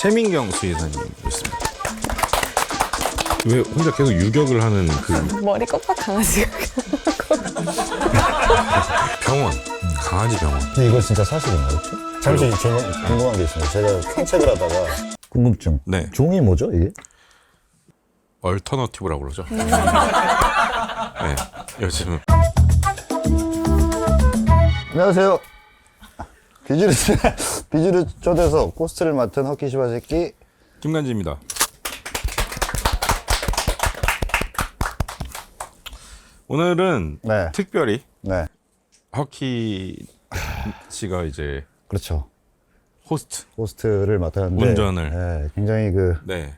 최민경 수의사님 모셨습니다. 왜 혼자 계속 유격을 하는 그 머리 껍질 강아지가 병원, 강아지 병원. 근데 이거 진짜 사실인가요? 혹시? 잠시 궁금한 게 있습니다. 제가 산책을 하다가 궁금증. 네. 종이 뭐죠 이게? 얼터너티브라고 그러죠. 네, 요즘 안녕하세요. 비주류 초대서 코스트를 맡은 허키 시바새끼 김간지입니다. 오늘은 네. 특별히 네, 허키 씨가 이제 그렇죠. 호스트를 맡았는데 운전을. 네, 굉장히 네,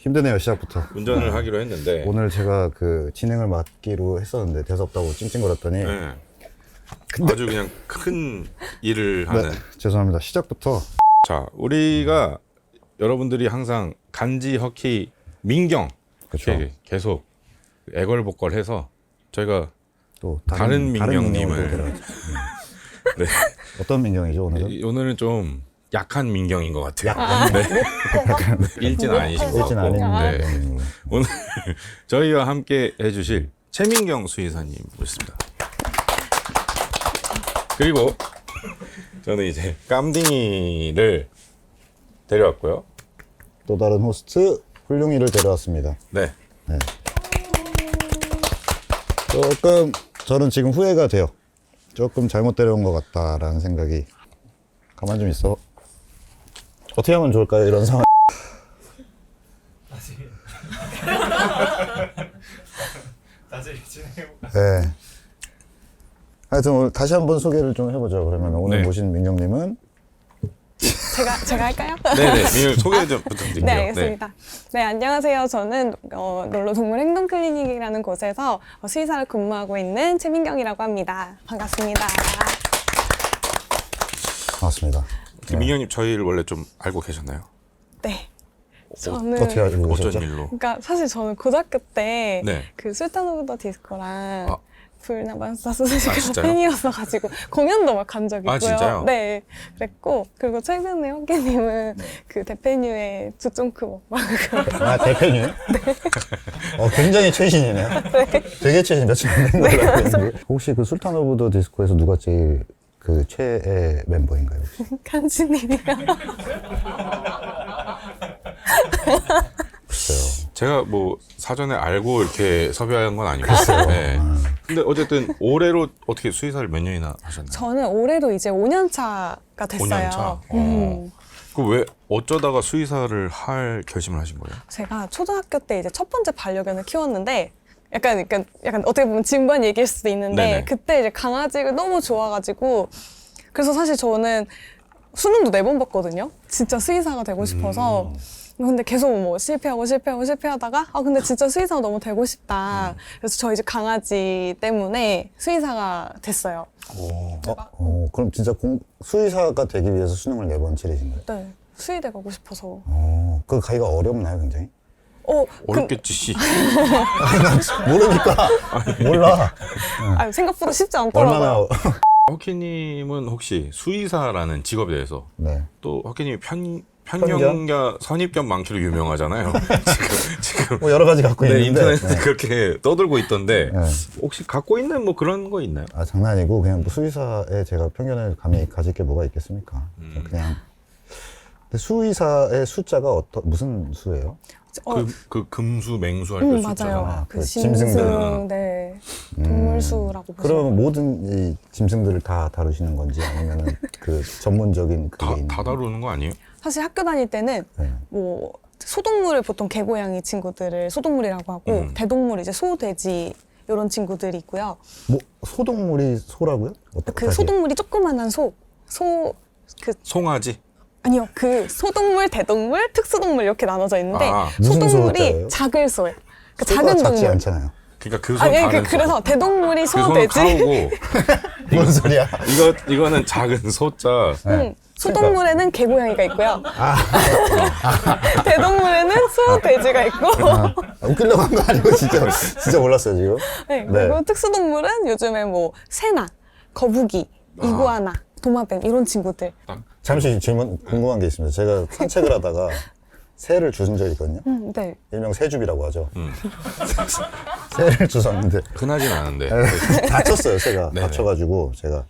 힘드네요 시작부터. 운전을 하기로 했는데 오늘 제가 진행을 맡기로 했었는데 대섭다고 찡찡거렸더니 네, 아주 그냥 큰 일을 하는. 네, 죄송합니다. 시작부터 자, 우리가 여러분들이 항상 간지, 허키, 민경 그렇죠. 이렇게 계속 애걸복걸해서 저희가 또 다른 민경님을. 민경을 데려왔죠. 네, 어떤 민경이죠 오늘은? 오늘은 좀 약한 민경인 것 같아요. 네. 일진 아니신 것 일진 같고. 아닌 네. 민경이고. 오늘 저희와 함께 해주실 최민경 수의사님 모셨습니다. 그리고 저는 이제 깜딩이를 데려왔고요. 또 다른 호스트 훌륭이를 데려왔습니다. 네. 네. 조금 저는 지금 후회가 돼요. 조금 잘못 데려온 것 같다라는 생각이. 가만 좀 있어. 어떻게 하면 좋을까요 이런 상황? 다시 진행해볼까요? 네. 하여튼 오늘 다시 한번 소개를 좀 해보죠. 그러면 오늘 네. 모신 민경님은 제가 할까요? 네네. 민경 소개 좀 부탁드릴게요. 네, 알겠습니다. 네, 안녕하세요. 저는 놀러동물 행동클리닉이라는 곳에서 수의사를 근무하고 있는 최민경이라고 합니다. 반갑습니다. 반갑습니다. 민경님 저희를 원래 좀 알고 계셨나요? 네. 저는 어떻게 알고 어쩐 계셨죠? 일로? 그러니까 사실 저는 고등학교 때 네. 그 술탄 오브 더 디스코랑 아. 불나방사 수술가 진짜요? 팬이었어가지고 공연도 막 간 적이 있고요. 아, 진짜요? 네, 그랬고 그리고 최근에 허기님은 그 대페뉴의 두쫑크 먹방 아 대표님? 네. 굉장히 최신이네요. 되게 최신 며칠 안 된 걸로 알고 있는데 혹시 그 술탄 오브 더 디스코에서 누가 제일 그 최애 멤버인가요? 혹시? 칸지님이랑 글쎄요. 제가 뭐 사전에 알고 이렇게 섭외한 건 아니고. 네. 근데 어쨌든 올해로 어떻게 수의사를 몇 년이나 하셨나요? 저는 올해로 이제 5년 차가 됐어요. 5년 차? 그 왜 어쩌다가 수의사를 할 결심을 하신 거예요? 제가 초등학교 때 이제 첫 번째 반려견을 키웠는데 약간 어떻게 보면 진부한 얘기일 수도 있는데 네네. 그때 이제 강아지가 너무 좋아가지고 그래서 사실 저는 수능도 4번 봤거든요. 진짜 수의사가 되고 싶어서. 근데 계속 뭐 실패하다가 근데 진짜 수의사가 너무 되고 싶다. 그래서 저희 집 강아지 때문에 수의사가 됐어요. 그럼 진짜 수의사가 되기 위해서 수능을 4번 치르신 거예요? 네. 수의대 가고 싶어서. 그 가기가 어렵나요, 굉장히? 어렵겠지, 씨. 모르니까. 몰라. 생각보다 쉽지 않더라고요. 얼마나. 허키님은 혹시 수의사라는 직업에 대해서 네. 또 허키님이 편견과 선입견 많기로 유명하잖아요. 지금 뭐 여러 가지 갖고 네, 있는데. 인터넷에 그렇게 떠들고 있던데 네. 혹시 갖고 있는 뭐 그런 거 있나요? 장난 아니고 그냥 뭐 수의사에 제가 편견을 감히 가질 게 뭐가 있겠습니까? 그냥. 근데 수의사의 숫자가 무슨 수예요? 그 금수, 맹수 할 때 숫자가. 맞아요. 그 짐승들. 짐승, 네. 동물수라고 보시면. 그러면 모든 이 짐승들을 다 다루시는 건지 아니면은 그 전문적인 그게 있는 다 다루는 거 아니에요? 사실 학교 다닐 때는 네. 뭐 소동물을 보통 개고양이 친구들을 소동물이라고 하고 대동물 이제 소, 돼지 이런 친구들이 있고요. 뭐 소동물이 소라고요? 그 소동물이 조그만한 송아지? 아니요, 그 소동물, 대동물, 특수동물 이렇게 나눠져 있는데 무슨 소동물이 소자예요? 작을 소예요. 그 소가 작은 작지 동물. 않잖아요. 그러니까 그 손 다른 그래서 대동물이 그 소, 손은 돼지. 카우고 뭔 소리야? 이거는 작은 소자. 소동물에는 개고양이가 있고요. 대동물에는 소, 돼지가 있고. 웃기려고 한 거 아니고 진짜 몰랐어요 지금. 네, 그리고 특수동물은 요즘에 뭐 새나, 거북이, 이구아나 도마뱀 이런 친구들. 잠시 질문 궁금한 게 있습니다. 제가 산책을 하다가 새를 주신 적이 있거든요. 네. 일명 새줍이라고 하죠. 새를 주웠는데 흔하진 않은데. 다쳤어요. 새가 네네. 다쳐가지고 제가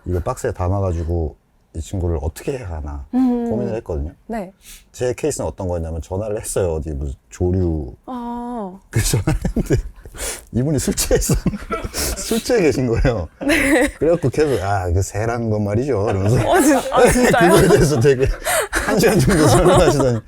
이거 박스에 담아가지고 이 친구를 어떻게 해야 하나 고민을 했거든요. 네. 제 케이스는 어떤 거였냐면 전화를 했어요. 어디 무슨 조류 아. 그 전화를 했는데 이분이 술 취했어. 술 취해 계신 거예요. 그래갖고 계속 그 새란 건 말이죠. 이러면서 진짜요? 그거에 대해서 되게 1시간 정도 설명하시더니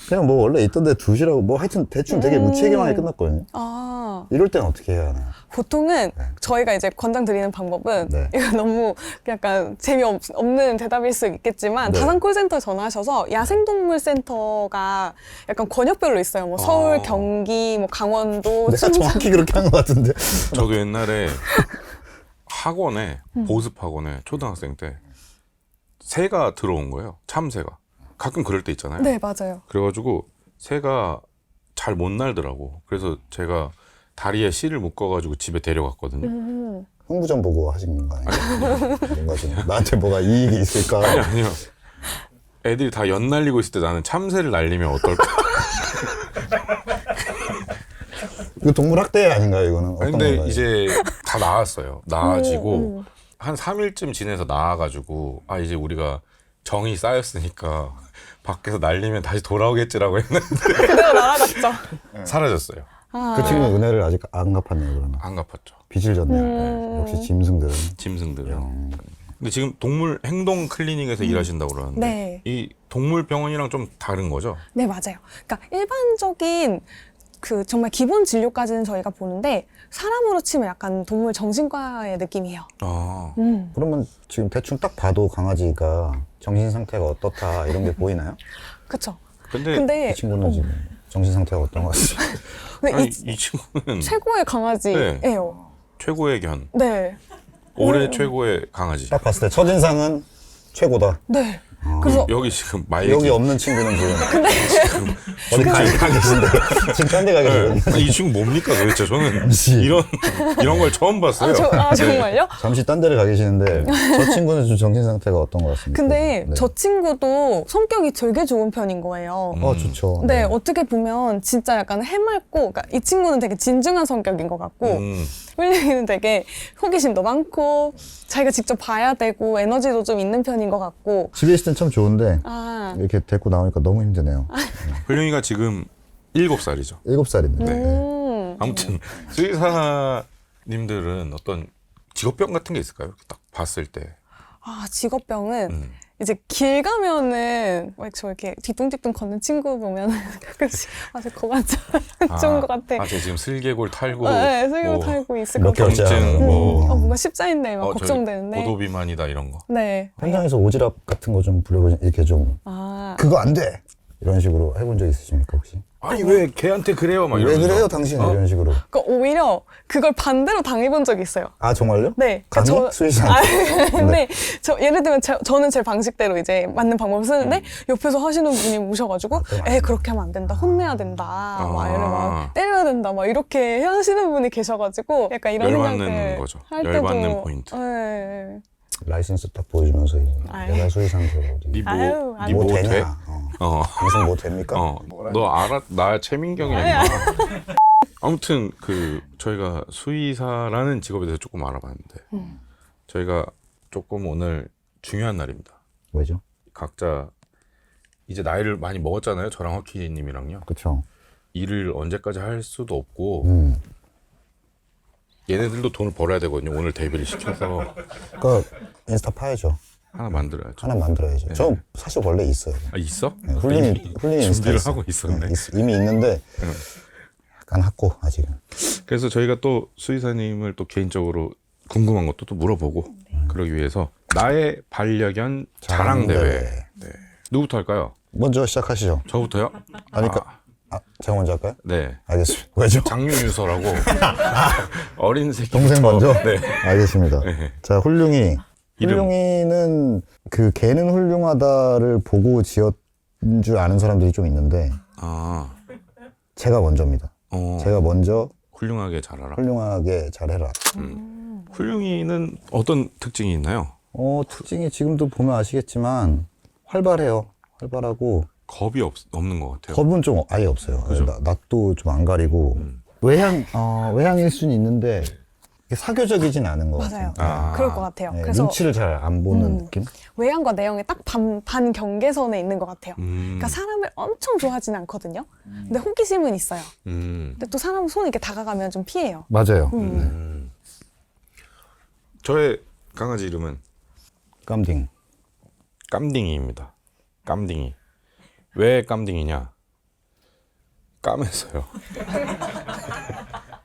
그냥 뭐 원래 있던 데 두시라고 뭐 하여튼 대충 되게 무책임하게 끝났거든요. 아. 이럴 때는 어떻게 해야 하나요? 보통은 저희가 이제 권장 드리는 방법은 네. 이거 너무 약간 재미없는 대답일 수 있겠지만 네. 다산 콜센터 전화하셔서 야생동물센터가 약간 권역별로 있어요. 뭐 서울, 경기, 뭐 강원도, 내가 정확히 그렇게 한 것 같은데. 저도 옛날에 학원에 보습 학원에 초등학생 때 새가 들어온 거예요. 참새가. 가끔 그럴 때 있잖아요. 네, 맞아요. 그래가지고 새가 잘 못 날더라고. 그래서 제가 다리에 실을 묶어가지고 집에 데려갔거든요. 홍보점 보고 하신 거 아니에요? 뭔가 좀 나한테 뭐가 이익이 있을까? 아니요. 애들이 다 연 날리고 있을 때 나는 참새를 날리면 어떨까? 이거 동물 학대 아닌가요, 이거는? 아니, 어떤 근데 건가요? 이제 다 나았어요. 나아지고 한 3일쯤 지내서 나아가지고 이제 우리가 정이 쌓였으니까 밖에서 날리면 다시 돌아오겠지라고 했는데 그대로 날아갔죠. 사라졌어요. 그 친구는 은혜를 아직 안 갚았네요, 그러면. 안 갚았죠. 빚을 졌네요. 역시 짐승들은. 짐승들은. 근데 지금 동물 행동 클리닉에서 일하신다고 그러는데 네. 이 동물 병원이랑 좀 다른 거죠? 네, 맞아요. 그러니까 일반적인 그 정말 기본 진료까지는 저희가 보는데 사람으로 치면 약간 동물 정신과의 느낌이에요. 아, 그러면 지금 대충 딱 봐도 강아지가 정신 상태가 어떻다 이런 게 보이나요? 그쵸? 근데 이 친구는 지금 정신 상태가 어떤 것 같습니다. 근데 아니, 이 이 친구는 최고의 강아지예요. 최고의 견, 네. 올해 최고의 강아지. 딱 봤을 때 첫인상은 최고다. 네. 그래서 여기 지금 마이크 여기 없는 친구는 지금 어디 가 계신데 지금 딴 데 가 계시거든요. 이 친구 뭡니까 도대체? 저는 잠시. 이런 걸 처음 봤어요. 정말요? 잠시 딴 데를 가 계시는데 저 친구는 좀 정신 상태가 어떤 것 같습니까? 근데 네. 저 친구도 성격이 되게 좋은 편인 거예요. 좋죠. 네, 어떻게 보면 진짜 약간 해맑고, 그러니까 이 친구는 되게 진중한 성격인 것 같고, 훌륭이는 되게 호기심도 많고, 자기가 직접 봐야 되고, 에너지도 좀 있는 편인 것 같고. 집에 있을 땐 참 좋은데 이렇게 데리고 나오니까 너무 힘드네요. 훌륭이가 지금 7살이죠. 7살인데. 아무튼 수의사님들은 어떤 직업병 같은 게 있을까요? 딱 봤을 때. 직업병은 이제 길 가면은 막 저 이렇게 뒤뚱뒤뚱 걷는 친구 보면 가끔씩 저 그만 좀 좋은 것 같아. 쟤 지금 슬개골 탈고. 네, 슬개골 뭐 탈고 있을 몇 것 같아. 개월째 하는 경증, 뭐. 뭔가 십자인데 막 저 걱정되는데. 고도비만이다 이런 거. 네. 현장에서 오지랖 같은 거 좀 부려보시 이렇게 좀 그거 안 돼! 이런 식으로 해본 적 있으십니까 혹시? 아니 왜 걔한테 그래요? 막 왜 이러면서. 그래요 당신? 이런 식으로. 그러니까 오히려 그걸 반대로 당해본 적이 있어요. 아 정말요? 네. 감히? 수의사한테? 근데 예를 들면 저는 제 방식대로 이제 맞는 방법을 쓰는데 옆에서 하시는 분이 오셔가지고 그렇게 하면 안 된다. 혼내야 된다. 막 이래 막 때려야 된다. 막 이렇게 하시는 분이 계셔가지고 약간 이런 열받는 생각을 거죠. 할 때도 열받는 포인트. 네. 라이센스 딱 보여주면서 이제 아유. 내가 수의사인데 어디 아유, 아유. 뭐 돼? 되냐? 방송 뭐 됩니까? 너 알아? 나 최민경이 아니야. 아무튼 저희가 수의사라는 직업에 대해서 조금 알아봤는데 저희가 조금 오늘 중요한 날입니다. 왜죠? 각자 이제 나이를 많이 먹었잖아요. 저랑 허키님이랑요. 그쵸. 일을 언제까지 할 수도 없고 얘네들도 돈을 벌어야 되거든요. 오늘 데뷔를 시켜서 그러니까 인스타 파야죠. 하나 만들어야죠. 하나 만들어야죠. 저 사실 원래 있어요. 있어? 네, 훌륭히 인스타 준비를 있어요. 하고 있었네. 네, 이미 있는데 약간 학고 아직은. 그래서 저희가 또 수의사님을 또 개인적으로 궁금한 것도 또 물어보고 그러기 위해서 나의 반려견 자랑대회. 네. 누구부터 할까요? 먼저 시작하시죠. 저부터요? 제가 먼저 할까요? 네. 알겠습니다. 왜죠? 장유유서라고 어린 새끼 동생 먼저? 네. 알겠습니다. 네. 자, 훌륭이. 이름. 훌륭이는 걔는 훌륭하다를 보고 지었 줄 아는 사람들이 좀 있는데 제가 먼저입니다. 제가 먼저 훌륭하게 자라라. 훌륭하게 잘해라. 훌륭이는 어떤 특징이 있나요? 특징이 지금도 보면 아시겠지만 활발해요. 활발하고 겁이 없는 것 같아요. 겁은 좀 아예 없어요. 그죠? 낯도 좀 안 가리고 외향일 수는 있는데 이게 사교적이진 않은 것 맞아요. 같아요. 그럴 것 같아요. 네, 그래서 눈치를 잘 안 보는 느낌? 외향과 내향의 딱 반 경계선에 있는 것 같아요. 음. 그러니까 사람을 엄청 좋아하진 않거든요. 근데 호기심은 있어요. 근데 또 사람 손 이렇게 다가가면 좀 피해요. 맞아요. 저의 강아지 이름은 깜딩. 깜딩이입니다. 깜딩이. 왜 깜딩이냐? 까매서요.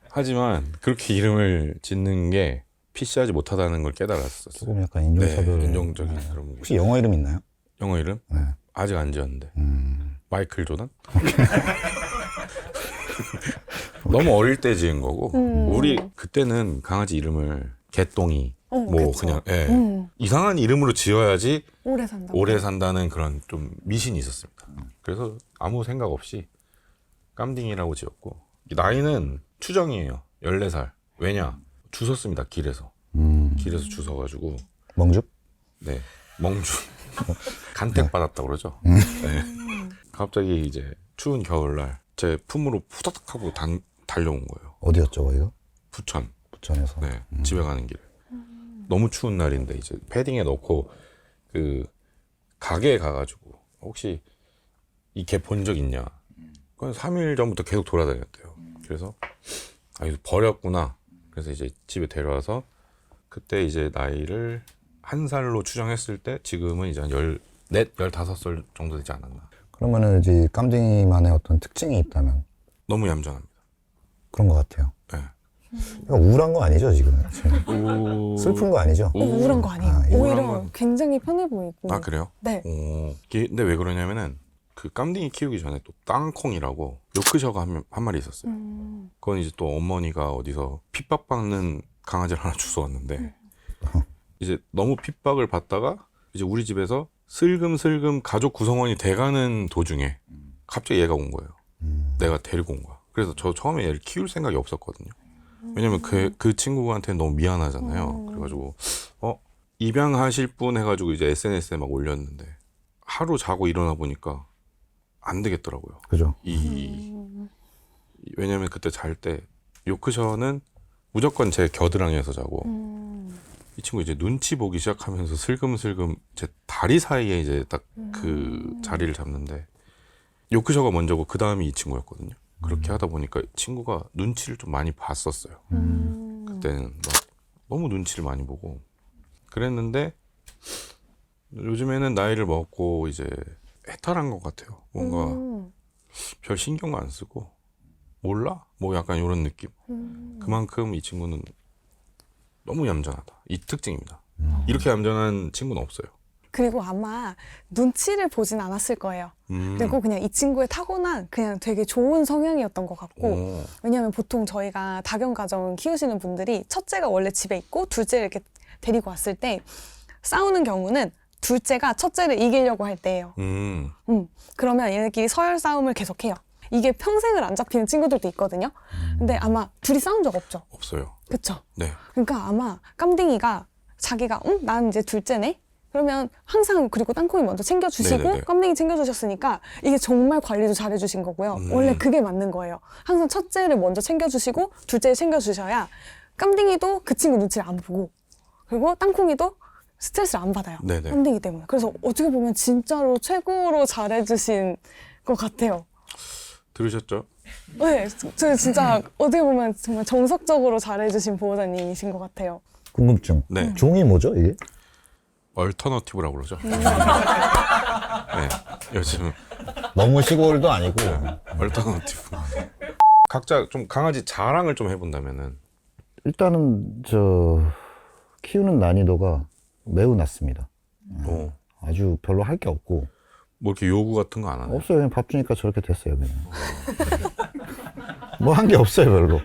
하지만 그렇게 이름을 짓는 게 피시하지 못하다는 걸 깨달았었어요. 조금 약간 인종차별. 네, 인종적인 그런 게. 혹시 영어 이름 있나요? 영어 이름? 네. 아직 안 지었는데. 마이클 조던? 너무 어릴 때 지은 거고 우리 그때는 강아지 이름을 개똥이 뭐 그쵸. 그냥 이상한 이름으로 지어야지 오래 산다. 오래 산다는 그런 좀 미신이 있었습니다. 그래서 아무 생각 없이 깜딩이라고 지었고 나이는 추정이에요. 14살. 왜냐? 주웠습니다. 길에서. 길에서 주워가지고 멍죽? 네 멍주 간택 받았다 그러죠. 네. 갑자기 이제 추운 겨울날 제 품으로 후다닥 하고 달려온 거예요. 어디였죠, 거기가? 부천. 부천에서. 네, 집에 가는 길에. 너무 추운 날인데 이제 패딩에 넣고 그 가게에 가가지고 혹시 이 개 본 적 있냐? 그건 3일 전부터 계속 돌아다녔대요. 그래서 이거 버렸구나. 그래서 이제 집에 데려와서 그때 이제 나이를 1살로 추정했을 때 지금은 이제 한 14, 15살 정도 되지 않았나. 그러면은 이제 깜딩이만의 어떤 특징이 있다면 너무 얌전합니다. 그런 것 같아요. 네. 그러니까 우울한 거 아니죠, 지금? 슬픈 거 아니죠? 우울한 거 아니에요. 아, 오히려 우울한 건- 굉장히 편해 보이고. 아 그래요? 네. 근데 왜 그러냐면은 그 깜딩이 키우기 전에 또 땅콩이라고 요크셔가 한 마리 있었어요. 그건 이제 또 어머니가 어디서 핍박받는 강아지를 하나 주워왔는데 이제 너무 핍박을 받다가 이제 우리 집에서 슬금슬금 가족 구성원이 돼가는 도중에 갑자기 얘가 온 거예요. 내가 데리고 온 거야. 그래서 저 처음에 얘를 키울 생각이 없었거든요. 왜냐면 그 친구한테는 너무 미안하잖아요. 그래가지고 입양하실 분 해가지고 이제 SNS에 막 올렸는데 하루 자고 일어나 보니까 안 되겠더라고요. 그죠? 왜냐면 그때 잘 때 요크셔는 무조건 제 겨드랑이에서 자고 이 친구 이제 눈치 보기 시작하면서 슬금슬금 제 다리 사이에 이제 딱 그 자리를 잡는데 요크셔가 먼저고 그 다음이 이 친구였거든요. 그렇게 하다 보니까 친구가 눈치를 좀 많이 봤었어요. 그때는 막 너무 눈치를 많이 보고 그랬는데 요즘에는 나이를 먹고 이제 해탈한 것 같아요. 뭔가 별 신경 안 쓰고 몰라? 뭐 약간 이런 느낌. 그만큼 이 친구는 너무 얌전하다. 이 특징입니다. 이렇게 얌전한 친구는 없어요. 그리고 아마 눈치를 보진 않았을 거예요. 그리고 그냥 이 친구의 타고난 그냥 되게 좋은 성향이었던 것 같고 오. 왜냐하면 보통 저희가 다견가정 키우시는 분들이 첫째가 원래 집에 있고 둘째를 이렇게 데리고 왔을 때 싸우는 경우는 둘째가 첫째를 이기려고 할 때예요. 그러면 얘네끼리 서열 싸움을 계속해요. 이게 평생을 안 잡히는 친구들도 있거든요. 근데 아마 둘이 싸운 적 없죠. 없어요. 그쵸? 네. 그러니까 아마 깜딩이가 자기가 난 이제 둘째네? 그러면 항상 그리고 땅콩이 먼저 챙겨주시고 네네네. 깜딩이 챙겨주셨으니까 이게 정말 관리도 잘해주신 거고요. 원래 그게 맞는 거예요. 항상 첫째를 먼저 챙겨주시고 둘째를 챙겨주셔야 깜딩이도 그 친구 눈치를 안 보고 그리고 땅콩이도 스트레스를 안 받아요. 네네. 깜딩이 때문에. 그래서 어떻게 보면 진짜로 최고로 잘해주신 것 같아요. 들으셨죠? 네, 저 진짜 어떻게 보면 정말 정석적으로 잘해주신 보호자님이신 것 같아요. 궁금증. 네. 종이 뭐죠, 이게? 얼터너티브라고 그러죠. 네. 요즘 너무 시골도 아니고. 얼터너티브. 각자 좀 강아지 자랑을 좀 해본다면은 일단은 키우는 난이도가 매우 낮습니다. 뭐 아주 별로 할 게 없고. 이렇게 요구 같은 거 안 하나요? 없어요. 그냥 밥 주니까 저렇게 됐어요, 그냥. 뭐 한 게 없어요, 별로.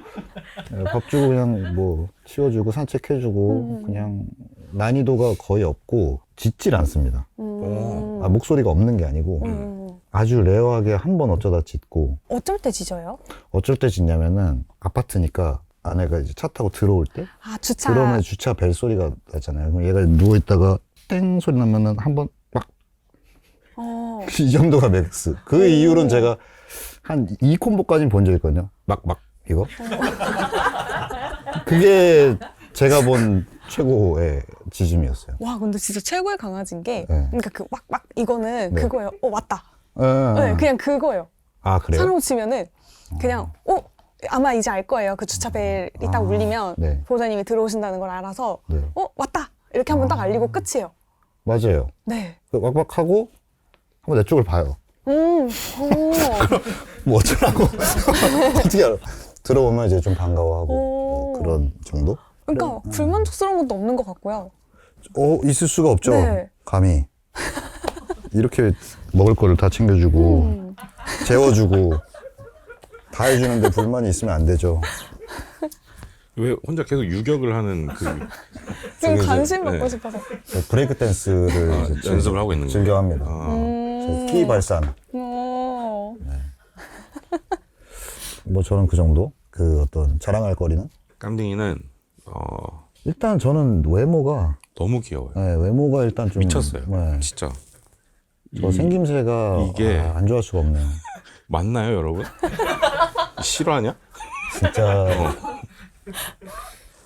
밥 주고 그냥 뭐 치워주고 산책해주고 그냥 난이도가 거의 없고 짖질 않습니다. 목소리가 없는 게 아니고 아주 레어하게 한 번 어쩌다 짖고 어쩔 때 짖어요? 어쩔 때 짖냐면은 아파트니까 아내가 이제 차 타고 들어올 때 아, 주차. 그러면 주차 벨 소리가 나잖아요. 그럼 얘가 누워 있다가 땡 소리 나면은 한번 막 이 정도가 맥스. 그 이후로는 제가 한 2콤보까지는 본 적 있거든요. 막 이거. 그게 제가 본 최고의 지짐이었어요. 와, 근데 진짜 최고의 강아지인 게, 네. 그러니까 그 이거는 네. 그거예요. 왔다. 예. 네, 그냥 그거예요. 아, 그래요? 사람 치면은 그냥 아마 이제 알 거예요. 그 주차 벨이 딱 울리면 네. 보호자님이 들어오신다는 걸 알아서 네. 왔다 이렇게 한번 딱 알리고 끝이에요. 맞아요. 네. 왁왁 하고 한번 내 쪽을 봐요. 오. 뭐 어쩌라고. 어떻게 알아. 들어오면 이제 좀 반가워하고 오. 뭐 그런 정도? 그러니까 불만족스러운 것도 없는 것 같고요. 있을 수가 없죠. 네. 감히. 이렇게 먹을 거를 다 챙겨주고, 재워주고, 다 해주는데 불만이 있으면 안 되죠. 왜 혼자 계속 유격을 하는 그 지금 이제, 관심 받고 네. 싶어서. 브레이크 댄스를 이제 연습을 하고 있는 거예요? 즐겨 합니다. 끼 발산. 오. 뭐 저는 그 정도? 그 어떤 자랑할 거리는? 깜둥이는 일단 저는 외모가, 너무 귀여워요. 네, 외모가 일단 좀. 미쳤어요. 네. 진짜. 저 생김새가 이게- 안 좋아할 수가 없네요. 맞나요, 여러분? 실화냐? 진짜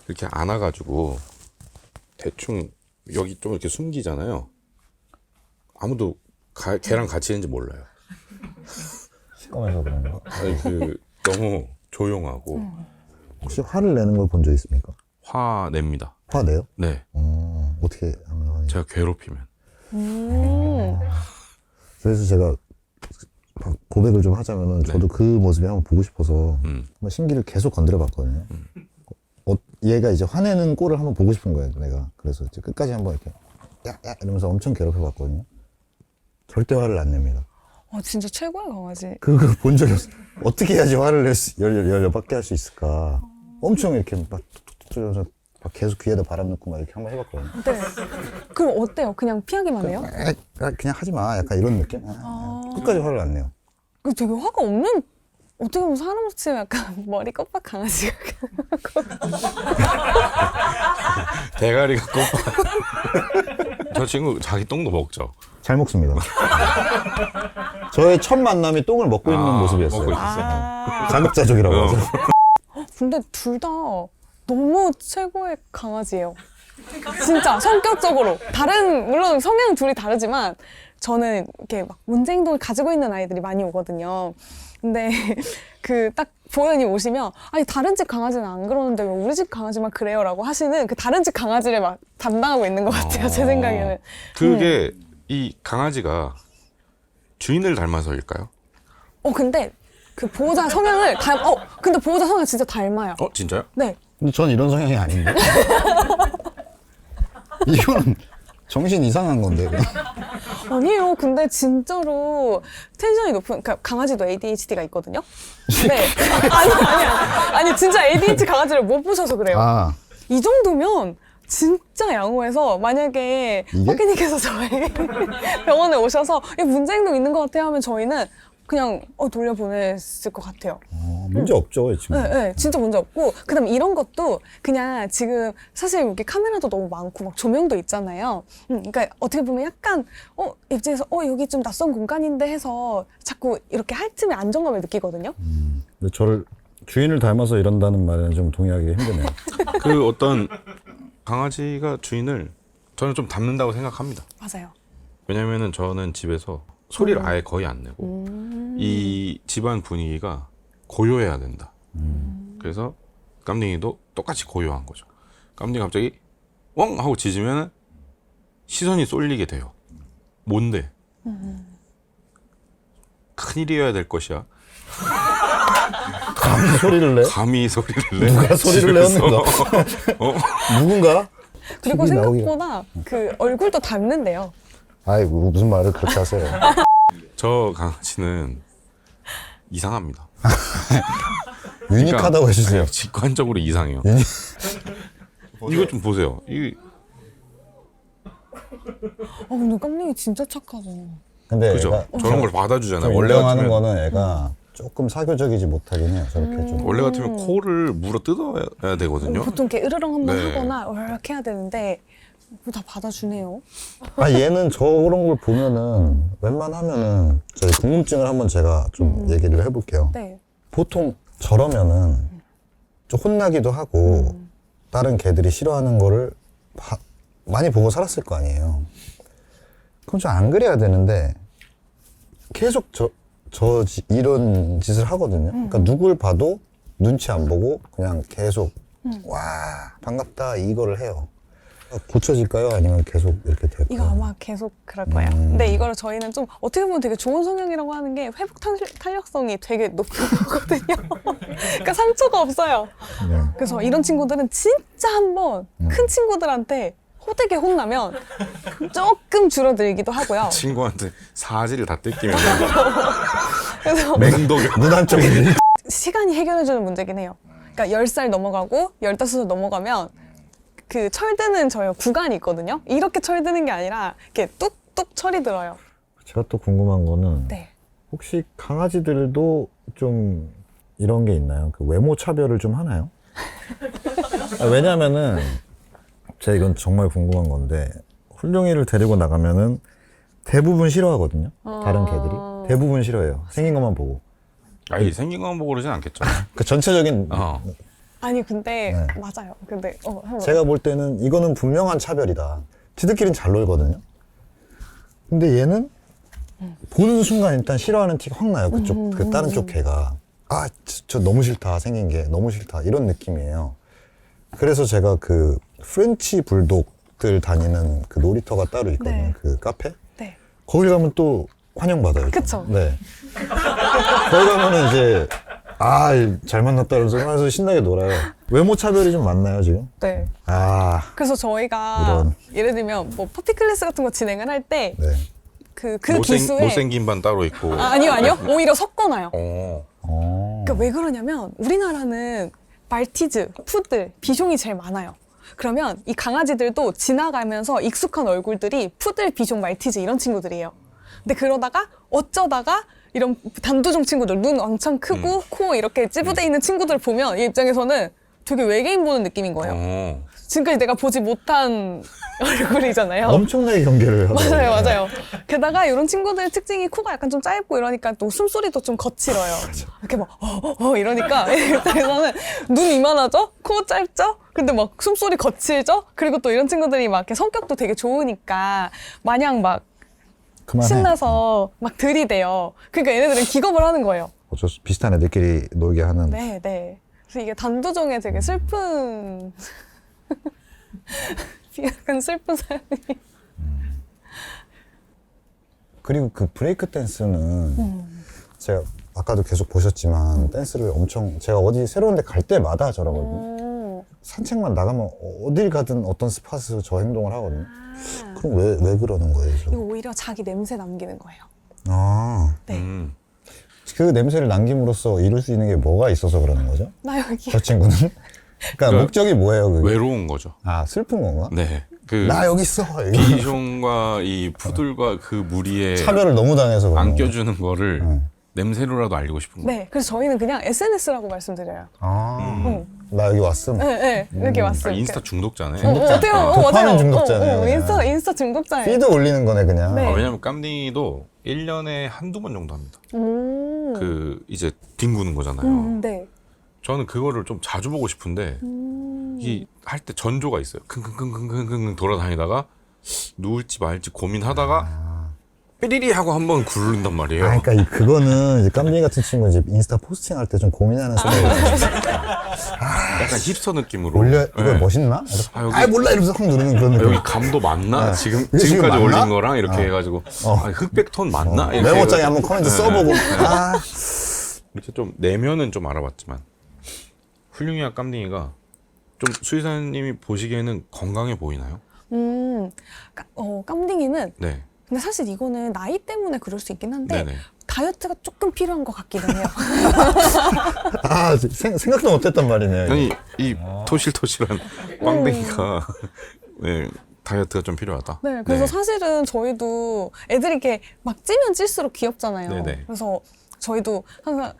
이렇게 안아가지고 대충 여기 좀 이렇게 숨기잖아요. 아무도 걔랑 같이 있는지 몰라요. 시꺼매서 그런가? 아니, 너무 조용하고 혹시 화를 내는 걸 본 적 있습니까? 화 냅니다. 화 내요? 네, 어떻게 하면? 제가 괴롭히면. 그래서 제가 고백을 좀 하자면은 저도 그 모습이 한번 보고 싶어서 한번 신기를 계속 건드려 봤거든요. 얘가 이제 화내는 꼴을 한번 보고 싶은 거예요, 내가. 그래서 이제 끝까지 한번 이렇게 야 이러면서 엄청 괴롭혀 봤거든요. 절대 화를 안 냅니다. 진짜 최고의 강아지. 그거 본 적이 없어. 어떻게 해야지 화를 열받게 할 수 있을까. 엄청 이렇게 막 툭툭툭 뚫려서 막 계속 귀에다 바람 넣고 막 이렇게 한번 해봤거든요. 네. 그럼 어때요? 그냥 피하기만 해요? 그냥 하지 마. 약간 이런 느낌? 끝까지 화를 안 내요. 그 되게 화가 없는, 어떻게 보면 사람으로 치면 약간 머리 껍박 강아지가. 대가리가 꼽아. 저 친구 자기 똥도 먹죠. 잘 먹습니다. 저의 첫 만남이 똥을 먹고 있는 모습이었어요. 먹고 있었어요. 자급자족이라고 하죠. 근데 둘 다 너무 최고의 강아지예요. 진짜 성격적으로. 물론 성향 둘이 다르지만 저는 이렇게 막 문제 행동을 가지고 있는 아이들이 많이 오거든요. 근데 그 딱 보현이 오시면 아니 다른 집 강아지는 안 그러는데 왜 우리 집 강아지만 그래요? 라고 하시는 그 다른 집 강아지를 막 담당하고 있는 것 같아요. 제 생각에는. 그게 이 강아지가 주인을 닮아서일까요? 근데 그 보호자 성향을 근데 보호자 성향 진짜 닮아요. 진짜요? 네. 근데 전 이런 성향이 아닌데. 이거는 정신 이상한 건데. 아니에요. 근데 진짜로 텐션이 높은, 그러니까 강아지도 ADHD가 있거든요. 네. 아니, 진짜 ADHD 강아지를 못 보셔서 그래요. 아, 이 정도면 진짜 양호해서 만약에 이게? 호기님께서 저에게 병원에 오셔서 문제 행동 있는 것 같아요 하면 저희는 그냥 돌려보냈을 것 같아요. 문제 없죠, 이 친구. 네, 진짜 문제 없고 그다음 이런 것도 그냥 지금 사실 이렇게 카메라도 너무 많고 막 조명도 있잖아요. 그러니까 어떻게 보면 약간 입장에서 여기 좀 낯선 공간인데 해서 자꾸 이렇게 할 틈에 안정감을 느끼거든요. 근데 저를 주인을 닮아서 이런다는 말에는 좀 동의하기 힘드네요. 그 어떤 강아지가 주인을 저는 좀 닮는다고 생각합니다. 맞아요. 왜냐면은 저는 집에서 소리를 아예 거의 안 내고 이 집안 분위기가 고요해야 된다. 그래서 깜둥이도 똑같이 고요한 거죠. 깜둥이 갑자기 웡 하고 짖으면 시선이 쏠리게 돼요. 뭔데? 큰일이어야 될 것이야. 감히 소리를 내? 감히 소리를 내? 누가 소리를 집에서. 내었는가? 누군가? 그리고 TV 나오기가. 생각보다 그 얼굴도 닮는데요. 아이고, 무슨 말을 그렇게 하세요. 저 강아지는 이상합니다. 유니크하다고 해주세요. 아니, 직관적으로 이상해요. 이거 좀 보세요. 근데 깜냥이 진짜 착하다. 근데 그죠? 얘가 저런 걸 받아주잖아요. 좀 원래 인정하는 같으면 거는 애가 조금 사교적이지 못하긴 해요. 저렇게 좀. 원래 같으면 코를 물어 뜯어야 되거든요. 보통 이렇게 으르렁 한번 네. 하거나 이렇게 해야 되는데 다 받아주네요. 아, 얘는 저런 걸 보면은 웬만하면은 저희 궁금증을 한번 제가 좀 얘기를 해볼게요. 네. 보통 저러면은 좀 혼나기도 하고 다른 개들이 싫어하는 거를 많이 보고 살았을 거 아니에요. 그럼 좀 안 그래야 되는데 계속 이런 짓을 하거든요. 그러니까 누굴 봐도 눈치 안 보고 그냥 계속 와 반갑다 이거를 해요. 고쳐질까요? 아니면 계속 이렇게 될까요? 이거 아마 계속 그럴 거예요. 근데 이거를 저희는 좀 어떻게 보면 되게 좋은 성향이라고 하는 게 회복 탄력성이 되게 높은 거거든요. 그러니까 상처가 없어요. 네. 그래서 이런 친구들은 진짜 한번 큰 친구들한테 호되게 혼나면 조금 줄어들기도 하고요. 친구한테 사지를 다 뜯기면 그래서 맹독이 눈 한쪽이 시간이 해결해주는 문제긴 해요. 그러니까 10살 넘어가고 15살 넘어가면 그 철드는 저희 구간이 있거든요. 이렇게 철드는 게 아니라 이렇게 뚝뚝 철이 들어요. 제가 또 궁금한 거는 네. 혹시 강아지들도 좀 이런 게 있나요? 그 외모 차별을 좀 하나요? 왜냐면은 제가 이건 정말 궁금한 건데 훌륭이를 데리고 나가면은 대부분 싫어하거든요. 다른 개들이 대부분 싫어해요. 생긴 것만 보고. 아니 생긴 것만 보고 그러진 않겠죠. 그 전체적인 아니 근데 네. 맞아요. 근데 한번 제가 볼 때는 이거는 분명한 차별이다. 지들끼리는 잘 놀거든요. 근데 얘는 보는 순간 일단 싫어하는 티가 확 나요. 그쪽 그 다른 쪽 개가 저 너무 싫다 생긴 게 너무 싫다 이런 느낌이에요. 그래서 제가 그 프렌치 불독들 다니는 그 놀이터가 따로 있거든요. 네. 그 카페. 네. 거기 가면 또 환영받아요. 그쵸. 네. 거기 가면은 이제 잘 만났다 이러면서 하면서 신나게 놀아요. 외모 차별이 좀 많나요 지금? 네. 그래서 그래서 저희가 예를 들면 뭐 퍼피 클래스 같은 거 진행을 할 때 네. 그 기수에 못생긴 반 따로 있고. 아니요 오히려 섞어놔요. 어. 그러니까 왜 그러냐면 우리나라는 말티즈, 푸들, 비숑이 제일 많아요. 그러면 이 강아지들도 지나가면서 익숙한 얼굴들이 푸들, 비숑, 말티즈 이런 친구들이에요. 근데 그러다가 어쩌다가 이런 단두종 친구들, 눈 왕창 크고 코 이렇게 찌부돼 있는 친구들 보면 이 입장에서는 되게 외계인 보는 느낌인 거예요. 지금까지 내가 보지 못한 얼굴이잖아요. 엄청나게 경계를 하더라고요. 맞아요. 게다가 이런 친구들의 특징이 코가 약간 좀 짧고 이러니까 또 숨소리도 좀 거칠어요. 이렇게 막 이러니까 그래서는 눈 이만하죠? 코 짧죠? 근데 막 숨소리 거칠죠? 그리고 또 이런 친구들이 막 이렇게 성격도 되게 좋으니까 마냥 막 그만해. 신나서 막 들이대요. 그러니까 얘네들은 기겁을 하는 거예요. 저 비슷한 애들끼리 놀게 하는. 네. 그래서 이게 단두종의 되게 슬픈 약간 슬픈 사연이. 그리고 그 브레이크 댄스는 제가 아까도 계속 보셨지만 댄스를 엄청 제가 어디 새로운 데 갈 때마다 저러거든요. 산책만 나가면 어딜 가든 어떤 스팟에서 저 행동을 하거든요. 그럼 왜 그러는 거예요? 이거 오히려 자기 냄새 남기는 거예요. 네. 그 냄새를 남김으로써 이룰 수 있는 게 뭐가 있어서 그러는 거죠? 나 여기. 저 친구는? 그러니까 목적이 뭐예요? 그게? 외로운 거죠. 슬픈 건가? 네. 나 여기 있어. 비숑과 이 푸들과 그 무리에 차별을 너무 당해서 그런 안겨주는 거를 냄새로라도 알리고 싶은 거예요. 네, 그래서 저희는 그냥 SNS라고 말씀드려요. 나 여기 왔음. 네, 이렇게 왔어요. 인스타 중독자네. 어때요? 도파민 맞아요. 중독자네요, 그냥. 인스타 중독자예요. 피드 올리는 거네 그냥. 네. 왜냐면 깜딩이도 1년에 한두 번 정도 합니다. 오. 그 이제 뒹구는 거잖아요. 네. 저는 그거를 좀 자주 보고 싶은데 이 할 때 전조가 있어요. 킁킁킁킁킁 돌아다니다가 누울지 말지 고민하다가 삐리리 하고 한번 굴른단 말이에요. 그러니까 그거는 이제 깜둥이 같은 친구 이제 인스타 포스팅할 때 좀 고민하는 생각이 약간 힙스터 느낌으로 올려 이거 네. 멋있나? 몰라 이러면서 확 누르는 그런 느낌. 여기 감도 맞나? 지금 지금까지 맞나? 올린 거랑 이렇게 해가지고 흑백 톤 맞나? 이렇게 메모장에 해가지고. 한번 코멘트 써보고 이렇게 좀 내면은 좀 알아봤지만 훌륭이와 깜딩이가 좀 수의사님이 보시기에는 건강해 보이나요? 깜딩이는 네. 근데 사실 이거는 나이 때문에 그럴 수 있긴 한데 네네. 다이어트가 조금 필요한 것 같기는 해요. 생각도 못했단 말이네. 아니 이 토실토실한 꽝댕이가 네, 다이어트가 좀 필요하다. 네, 그래서 사실은 저희도 애들이 이렇게 막 찌면 찔수록 귀엽잖아요. 네네. 그래서 저희도 항상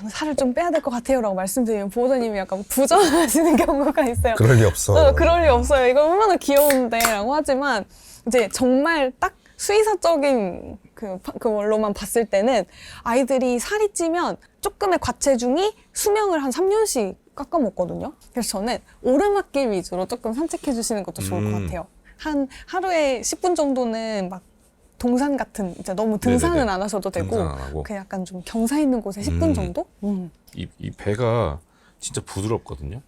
살을 좀 빼야 될 것 같아요라고 말씀드리면 보호자님이 약간 부정하시는 경우가 있어요. 그럴 리 없어. 그럴 리 없어요. 이거 얼마나 귀여운데라고 하지만 이제 정말 딱 수의사적인 그걸로만 봤을 때는 아이들이 살이 찌면 조금의 과체중이 수명을 한 3년씩 깎아먹거든요. 그래서 저는 오르막길 위주로 조금 산책해 주시는 것도 좋을 것 같아요. 한 하루에 10분 정도는 막 동산 같은 이제 너무 등산은 네네네. 안 하셔도 되고 등산 안 하고. 그 약간 좀 경사 있는 곳에 10분 정도? 이 배가 진짜 부드럽거든요.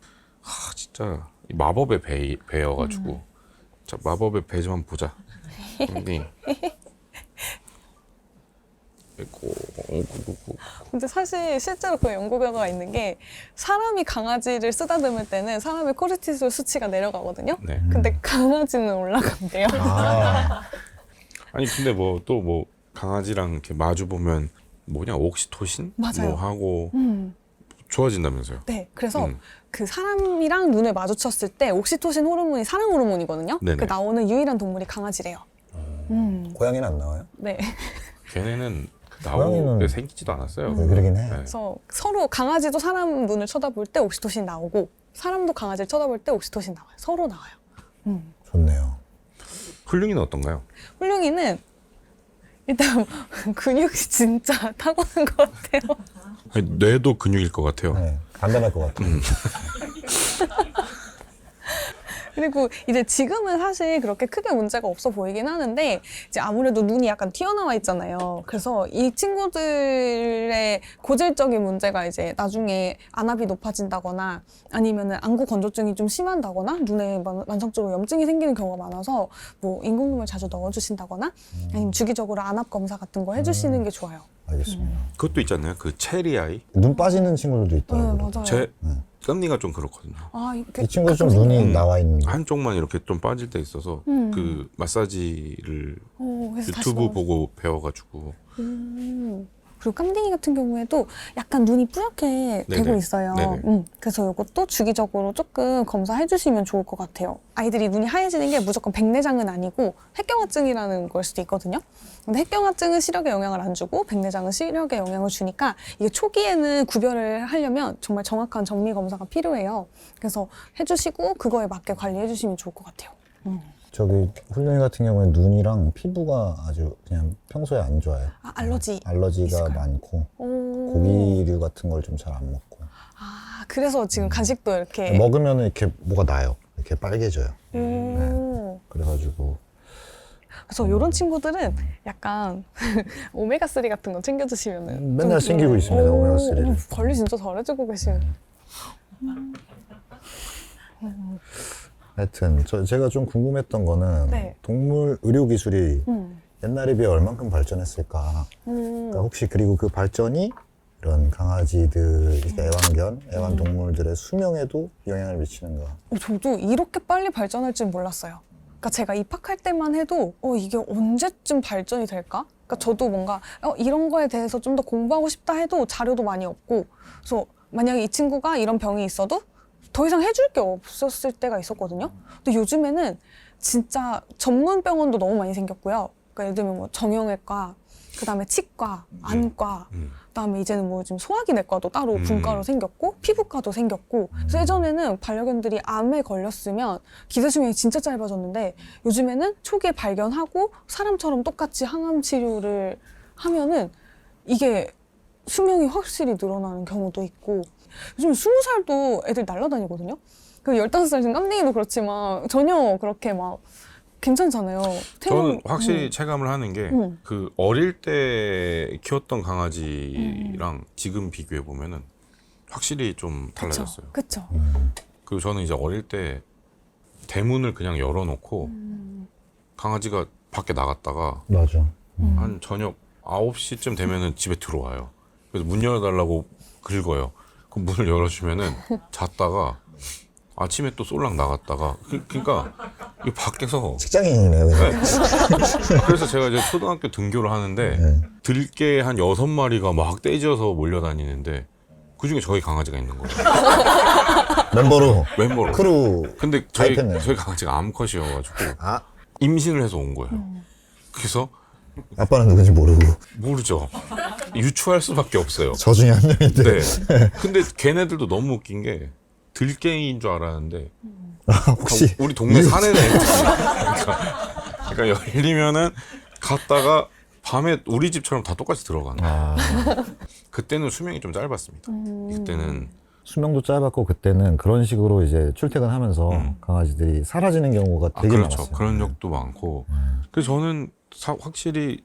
진짜 이 마법의 배여가지고 자 마법의 배 좀 한번 보자. 근데 근데 사실 실제로 그 연구 결과가 있는 게 사람이 강아지를 쓰다듬을 때는 사람의 코르티솔 수치가 내려가거든요. 네. 근데 강아지는 올라간대요. 아, 아니 근데 뭐 또 뭐 강아지랑 이렇게 마주 보면 뭐냐 옥시토신 맞아요. 뭐 하고 음. 좋아진다면서요. 네, 그래서 음. 그 사람이랑 눈을 마주쳤을 때 옥시토신 호르몬이 사랑 호르몬이거든요. 네네. 그 나오는 유일한 동물이 강아지래요. 고양이는 안 나와요? 네. 걔네는 고양이는- 나오게 생기지도 않았어요. 네, 그러긴 해. 네. 그래서 서로 강아지도 사람 눈을 쳐다볼 때 옥시토신 나오고 사람도 강아지를 쳐다볼 때 옥시토신 나와요. 서로 나와요. 좋네요. 훌륭이는 어떤가요? 훌륭이는 일단 근육이 진짜 타고난 것 같아요. 아니, 뇌도 근육일 것 같아요. 네, 단단할 것 같아요. 그리고 이제 지금은 사실 그렇게 크게 문제가 없어 보이긴 하는데 이제 아무래도 눈이 약간 튀어나와 있잖아요. 그래서 이 친구들의 고질적인 문제가 이제 나중에 안압이 높아진다거나 아니면은 안구 건조증이 좀 심한다거나 눈에 만성적으로 염증이 생기는 경우가 많아서 뭐 인공눈물 자주 넣어주신다거나 아니면 주기적으로 안압 검사 같은 거 해주시는 게 좋아요. 알겠습니다. 그것도 있잖아요. 그 체리 아이. 눈 빠지는 친구들도 네, 있더라고요. 맞아요. 제 썸니가 좀 그렇거든요. 이 친구 좀 눈이 나와 있는 거. 한쪽만 이렇게 좀 빠질 때 있어서 그 마사지를 그래서 다시 유튜브 넣어. 보고 배워가지고 그리고 깜댕이 같은 경우에도 약간 눈이 뿌옇게 되고 네네. 있어요. 네네. 그래서 이것도 주기적으로 조금 검사해 주시면 좋을 것 같아요. 아이들이 눈이 하얘지는 게 무조건 백내장은 아니고 핵경화증이라는 걸 수도 있거든요. 근데 핵경화증은 시력에 영향을 안 주고 백내장은 시력에 영향을 주니까 이게 초기에는 구별을 하려면 정말 정확한 정밀 검사가 필요해요. 그래서 해주시고 그거에 맞게 관리해 주시면 좋을 것 같아요. 저기 훌륭이 같은 경우는 눈이랑 피부가 아주 그냥 평소에 안 좋아요. 알러지. 알러지가 있을까요? 많고 오. 고기류 같은 걸 좀 잘 안 먹고 그래서 지금 간식도 이렇게. 먹으면 이렇게 뭐가 나요. 이렇게 빨개져요. 오. 그래가지고 그래서 이런 친구들은 약간 오메가3 같은 거 챙겨주시면은 맨날 좀 챙기고 있습니다, 오메가3 를. 관리 진짜 잘해주고 계시네. 하여튼 제가 좀 궁금했던 거는 네. 동물 의료 기술이 음. 옛날에 비해 얼만큼 발전했을까. 그러니까 혹시 그리고 그 발전이 이런 강아지들, 애완동물들의 수명에도 영향을 미치는가. 저도 이렇게 빨리 발전할 줄 몰랐어요. 그러니까 제가 입학할 때만 해도 이게 언제쯤 발전이 될까? 그러니까 저도 뭔가 이런 거에 대해서 좀 더 공부하고 싶다 해도 자료도 많이 없고 그래서 만약에 이 친구가 이런 병이 있어도 더 이상 해줄 게 없었을 때가 있었거든요. 근데 요즘에는 진짜 전문 병원도 너무 많이 생겼고요. 그러니까 예를 들면 뭐 정형외과, 그다음에 치과, 안과, 그다음에 이제는 뭐 지금 소화기 내과도 따로 분과로 생겼고 피부과도 생겼고 그래서 예전에는 반려견들이 암에 걸렸으면 기대 수명이 진짜 짧아졌는데 요즘에는 초기에 발견하고 사람처럼 똑같이 항암 치료를 하면은 이게 수명이 확실히 늘어나는 경우도 있고 요즘 20살도 애들 날아다니거든요. 그 15살 지금 깜댕이도 그렇지만 전혀 그렇게 막 괜찮잖아요. 저는 확실히 체감을 하는 게 음. 그 어릴 때 키웠던 강아지랑 지금 비교해 보면은 확실히 좀 달라졌어요. 그쵸. 그리고 저는 이제 어릴 때 대문을 그냥 열어놓고 강아지가 밖에 나갔다가 맞아. 한 저녁 9시쯤 되면은 집에 들어와요. 그래서 문 열어달라고 긁어요. 그럼 문을 열어주면은 잤다가 아침에 또 쏠랑 나갔다가 그러니까 이 밖에서 직장인이네요, 그냥. 그래서 제가 이제 초등학교 등교를 하는데 네. 들개 한 6마리가 막 떼지어서 몰려다니는데 그중에 저희 강아지가 있는 거예요. 멤버로. 크루. 근데 가입했네요. 저희 강아지가 암컷이어가지고 아, 임신을 해서 온 거예요. 그래서 아빠는 누군지 모르고 모르죠. 유추할 수밖에 없어요. 저 중에 한 명인데. 네. 근데 걔네들도 너무 웃긴 게 들갱이인 줄 알았는데 혹시 우리 동네 사는 애. 그러니까 열리면은 갔다가 밤에 우리 집처럼 다 똑같이 들어가는 거예요. 그때는 수명이 좀 짧았습니다. 그때는 수명도 짧았고 그때는 그런 식으로 이제 출퇴근하면서 강아지들이 사라지는 경우가 되게 그렇죠. 많았어요. 그런 적도 많고. 그래서 저는 확실히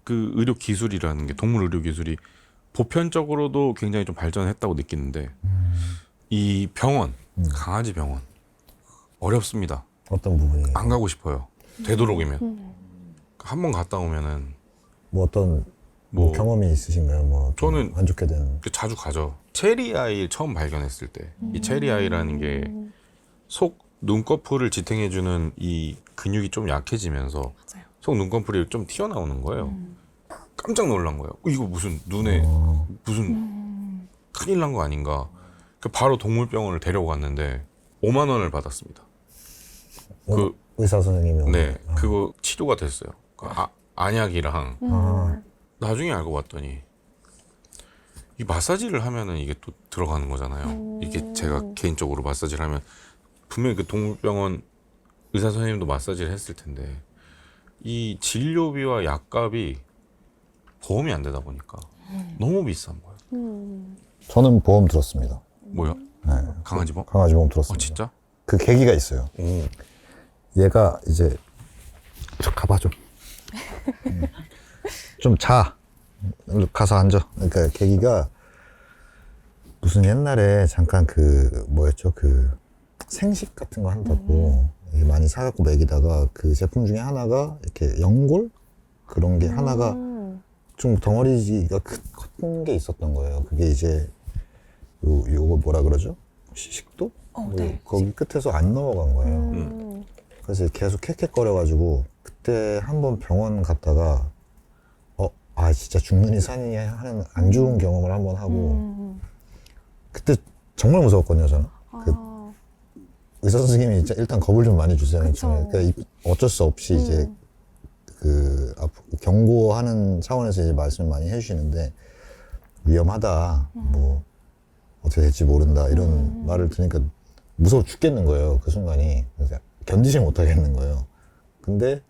그 의료 기술이라는 게 동물 의료 기술이 보편적으로도 굉장히 좀 발전했다고 느끼는데 이 병원, 강아지 병원 어렵습니다. 어떤 부분이 안 가고 싶어요. 되도록이면. 한 번 갔다 오면은 뭐 어떤 뭐 경험이 있으신가요? 뭐 저는 안 좋게 된 자주 가죠. 체리 아이 처음 발견했을 때 이 체리 아이라는 게 속 눈꺼풀을 지탱해주는 이 근육이 좀 약해지면서 맞아요. 속 눈꺼풀이 좀 튀어나오는 거예요. 깜짝 놀란 거예요. 이거 무슨 눈에 무슨 큰일 난 거 아닌가. 바로 동물병원을 데려갔는데 5만 원을 받았습니다. 그 의사 선생님이 네, 그거 치료가 됐어요. 안약이랑 나중에 알고 봤더니 이 마사지를 하면은 이게 또 들어가는 거잖아요. 이게 제가 개인적으로 마사지를 하면 분명히 그 동물병원 의사 선생님도 마사지를 했을 텐데 이 진료비와 약값이 보험이 안 되다 보니까 너무 비싼 거예요. 저는 보험 들었습니다. 뭐야? 네. 강아지 보험? 강아지 보험 들었습니다. 진짜? 그 계기가 있어요. 오. 얘가 이제 저 가봐줘. 좀 자. 가서 앉아. 그러니까 계기가 무슨 옛날에 잠깐 그 뭐였죠? 그 생식 같은 거 한다고 이게 많이 사갖고 먹이다가 그 제품 중에 하나가 이렇게 연골 그런 게 하나가 좀 덩어리가 큰 게 있었던 거예요. 그게 이제 요거 뭐라 그러죠? 식도? 네. 거기 끝에서 안 넘어간 거예요. 그래서 계속 캑캑거려가지고 그때 한번 병원 갔다가 진짜 죽느니 사느니 하는 안 좋은 경험을 한번 하고 그때 정말 무서웠거든요. 저는 그 의사 선생님이 일단 겁을 좀 많이 주세요. 그러니까 어쩔 수 없이 이제 그 경고하는 차원에서 이제 말씀을 많이 해주시는데 위험하다, 뭐 어떻게 될지 모른다 이런 말을 들으니까 무서워 죽겠는 거예요. 그 순간이. 그래서 견디지 못하겠는 거예요. 근데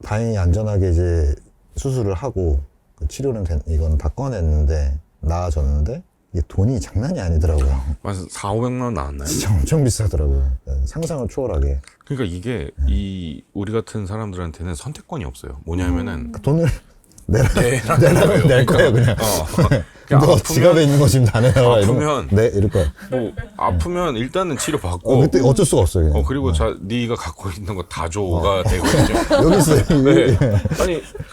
다행히 안전하게 이제 수술을 하고 그 치료는 이건 다 꺼냈는데 나아졌는데 이게 돈이 장난이 아니더라고요. 맞아, 4,500만 원 나왔나요? 진짜 엄청 비싸더라고요. 상상을 초월하게. 그러니까 이게 이 우리 같은 사람들한테는 선택권이 없어요. 뭐냐면은 돈을 낼 거예요. 거예요, 그냥. 그냥 너 지갑에 있는 거 지금 다 내놔라. 아프면 네, 이럴 거야. 뭐 아프면 일단은 치료 받고 그때 어쩔 수가 없어요. 그냥. 그리고 네가 갖고 있는 거 다 줘가 되거든요. 여기 있어요. 네.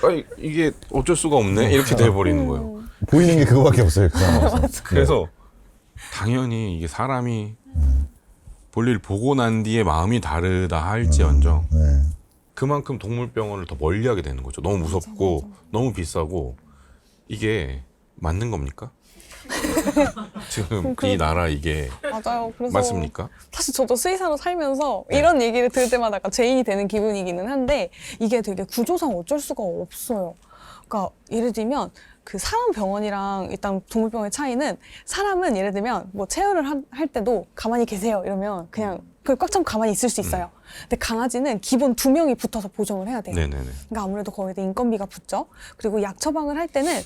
아니 이게 어쩔 수가 없네 이렇게 돼버리는 거예요. 보이는 게 그거밖에 없어요. 그 상황에서. 그래서 당연히 이게 사람이 볼일 보고 난 뒤에 마음이 다르다 할지언정 네. 그만큼 동물병원을 더 멀리하게 되는 거죠. 너무 무섭고 너무 비싸고 이게 맞는 겁니까? 지금 이 나라 이게 맞아요. 그래서 맞습니까? 사실 저도 수의사로 살면서 이런 얘기를 들을 때마다 약간 죄인이 되는 기분이기는 한데 이게 되게 구조상 어쩔 수가 없어요. 그러니까 예를 들면 그 사람 병원이랑 일단 동물병원의 차이는 사람은 예를 들면 뭐 체열을 할 때도 가만히 계세요 이러면 그냥 꽉 잡고 가만히 있을 수 있어요. 근데 강아지는 기본 2명이 붙어서 보정을 해야 돼요. 네네네. 그러니까 아무래도 거기에 인건비가 붙죠. 그리고 약 처방을 할 때는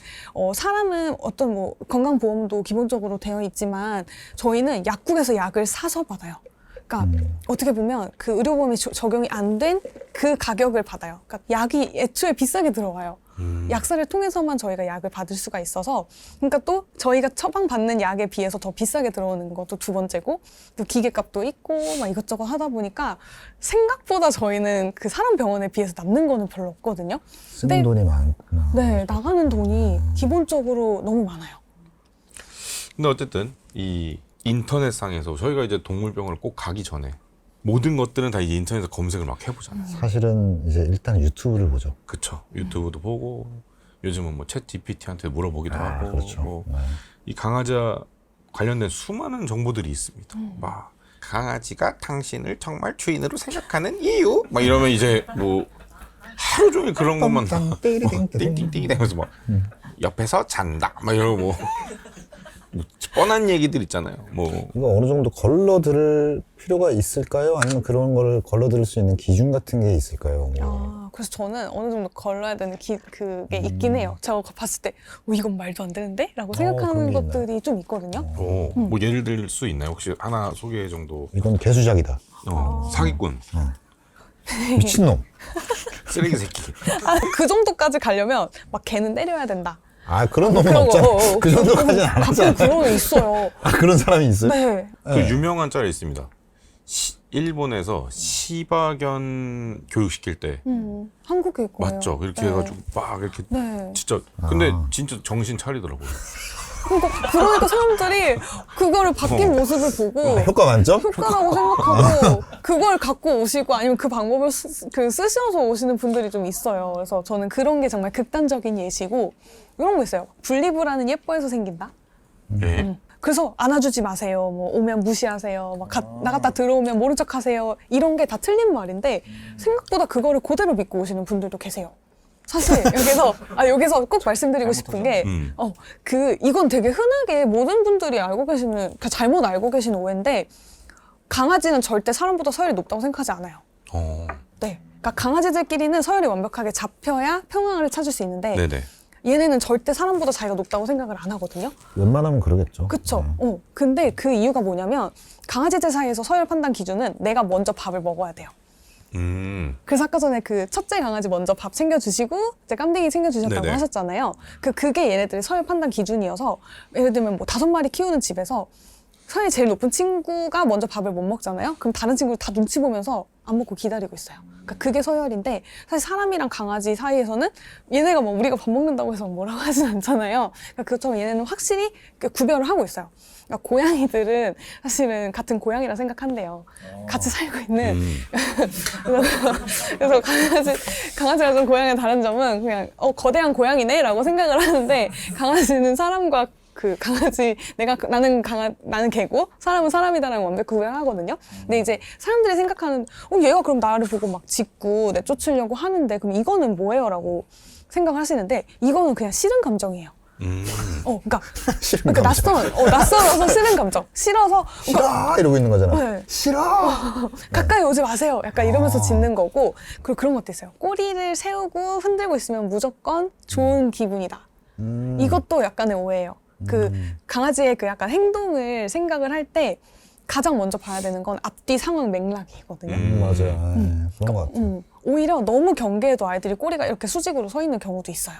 사람은 어떤 뭐 건강보험도 기본적으로 되어 있지만 저희는 약국에서 약을 사서 받아요. 그러니까 어떻게 보면 그 의료보험이 적용이 안 된 그 가격을 받아요. 그러니까 약이 애초에 비싸게 들어가요. 약사를 통해서만 저희가 약을 받을 수가 있어서 그러니까 또 저희가 처방받는 약에 비해서 더 비싸게 들어오는 것도 두 번째고 또 기계값도 있고 막 이것저것 하다 보니까 생각보다 저희는 그 사람 병원에 비해서 남는 거는 별로 없거든요. 쓰는 돈이 많구나. 네, 나가는 돈이 기본적으로 너무 많아요. 근데 어쨌든 이 인터넷상에서 저희가 이제 동물병원을 꼭 가기 전에 모든 것들은 다 이제 인터넷에서 검색을 막 해보잖아요. 사실은 이제 일단 유튜브를 보죠. 그쵸. 유튜브도 보고 요즘은 뭐 챗 GPT한테 물어보기도 하고 그렇죠. 뭐 이 강아지 관련된 수많은 정보들이 있습니다. 막 강아지가 당신을 정말 주인으로 생각하는 이유 막 이러면 이제 뭐 하루 종일 그런 것만 다 띵띵띵띵. 띵띵띵 하면서 막 옆에서 잔다 막 이러고 뭐 뻔한 얘기들 있잖아요. 뭐 이거 어느 정도 걸러 들을 필요가 있을까요? 아니면 그런 거를 걸러 들을 수 있는 기준 같은 게 있을까요? 뭐. 그래서 저는 어느 정도 걸러야 되는 그게 있긴 해요. 제가 봤을 때 이건 말도 안 되는데? 라고 그런 생각하는 게 것들이 좀 있거든요. 뭐 예를 들 수 있나요? 혹시 하나 소개 정도? 이건 개수작이다. 사기꾼, 미친놈. 쓰레기 새끼. 그 정도까지 가려면 막 걔는 때려야 된다. 아, 그런 놈은 그런 거, 없잖아. 그 정도까지는 안 가끔 하잖아. 그런 거 있어요. 아, 그런 사람이 있어요? 네. 그 유명한 짤이 있습니다. 일본에서 시바견 교육시킬 때 한국에 있고요. 맞죠? 이렇게 네. 해가지고 막 이렇게 네. 진짜 근데 진짜 정신 차리더라고요. 그러니까 사람들이 그거를 바뀐 모습을 보고 효과 만점? 효과라고 생각하고 그걸 갖고 오시고 아니면 그 방법을 쓰셔서 오시는 분들이 좀 있어요. 그래서 저는 그런 게 정말 극단적인 예시고 이런 거 있어요. 분리불안은 예뻐해서 생긴다. 네. 그래서 안아주지 마세요. 뭐 오면 무시하세요. 막 나갔다 들어오면 모른 척하세요. 이런 게 다 틀린 말인데 생각보다 그거를 그대로 믿고 오시는 분들도 계세요. 사실 여기서 꼭 말씀드리고 싶은 게 이건 되게 흔하게 모든 분들이 알고 계시는 그러니까 잘못 알고 계시는 오해인데 강아지는 절대 사람보다 서열이 높다고 생각하지 않아요. 네, 그러니까 강아지들끼리는 서열이 완벽하게 잡혀야 평화를 찾을 수 있는데 네네. 얘네는 절대 사람보다 자기가 높다고 생각을 안 하거든요. 웬만하면 그러겠죠. 그쵸? 근데 그 이유가 뭐냐면 강아지들 사이에서 서열 판단 기준은 내가 먼저 밥을 먹어야 돼요. 그래서 아까 전에 그 첫째 강아지 먼저 밥 챙겨주시고 이제 깜댕이 챙겨주셨다고 네네. 하셨잖아요. 그게 얘네들의 서열 판단 기준이어서 예를 들면 뭐 5마리 키우는 집에서 서열이 제일 높은 친구가 먼저 밥을 못 먹잖아요. 그럼 다른 친구들 다 눈치 보면서 안 먹고 기다리고 있어요. 그러니까 그게 서열인데 사실 사람이랑 강아지 사이에서는 얘네가 뭐 우리가 밥 먹는다고 해서 뭐라고 하진 않잖아요. 그러니까 그것처럼 얘네는 확실히 구별을 하고 있어요. 그러니까 고양이들은 사실은 같은 고양이라 생각한대요. 같이 살고 있는. 그래서 강아지가 좀 고양이랑 다른 점은 그냥 거대한 고양이네라고 생각을 하는데 강아지는 사람과 그 강아지 나는 개고 사람은 사람이다라는 완벽 구별하거든요. 근데 이제 사람들이 생각하는 얘가 그럼 나를 보고 막 짖고 내쫓으려고 하는데 그럼 이거는 뭐예요라고 생각하시는데 이거는 그냥 싫은 감정이에요. 그러니까 낯설어서 싫은 감정. 싫어서 싫어! 이러고 있는 거잖아. 네. 싫어! 가까이 오지 마세요. 약간 이러면서 짖는 거고 그리고 그런 것도 있어요. 꼬리를 세우고 흔들고 있으면 무조건 좋은 기분이다. 이것도 약간의 오해예요. 강아지의 그 약간 행동을 생각을 할 때 가장 먼저 봐야 되는 건 앞뒤 상황 맥락이거든요. 맞아요. 그런 것 같아요. 오히려 너무 경계해도 아이들이 꼬리가 이렇게 수직으로 서 있는 경우도 있어요.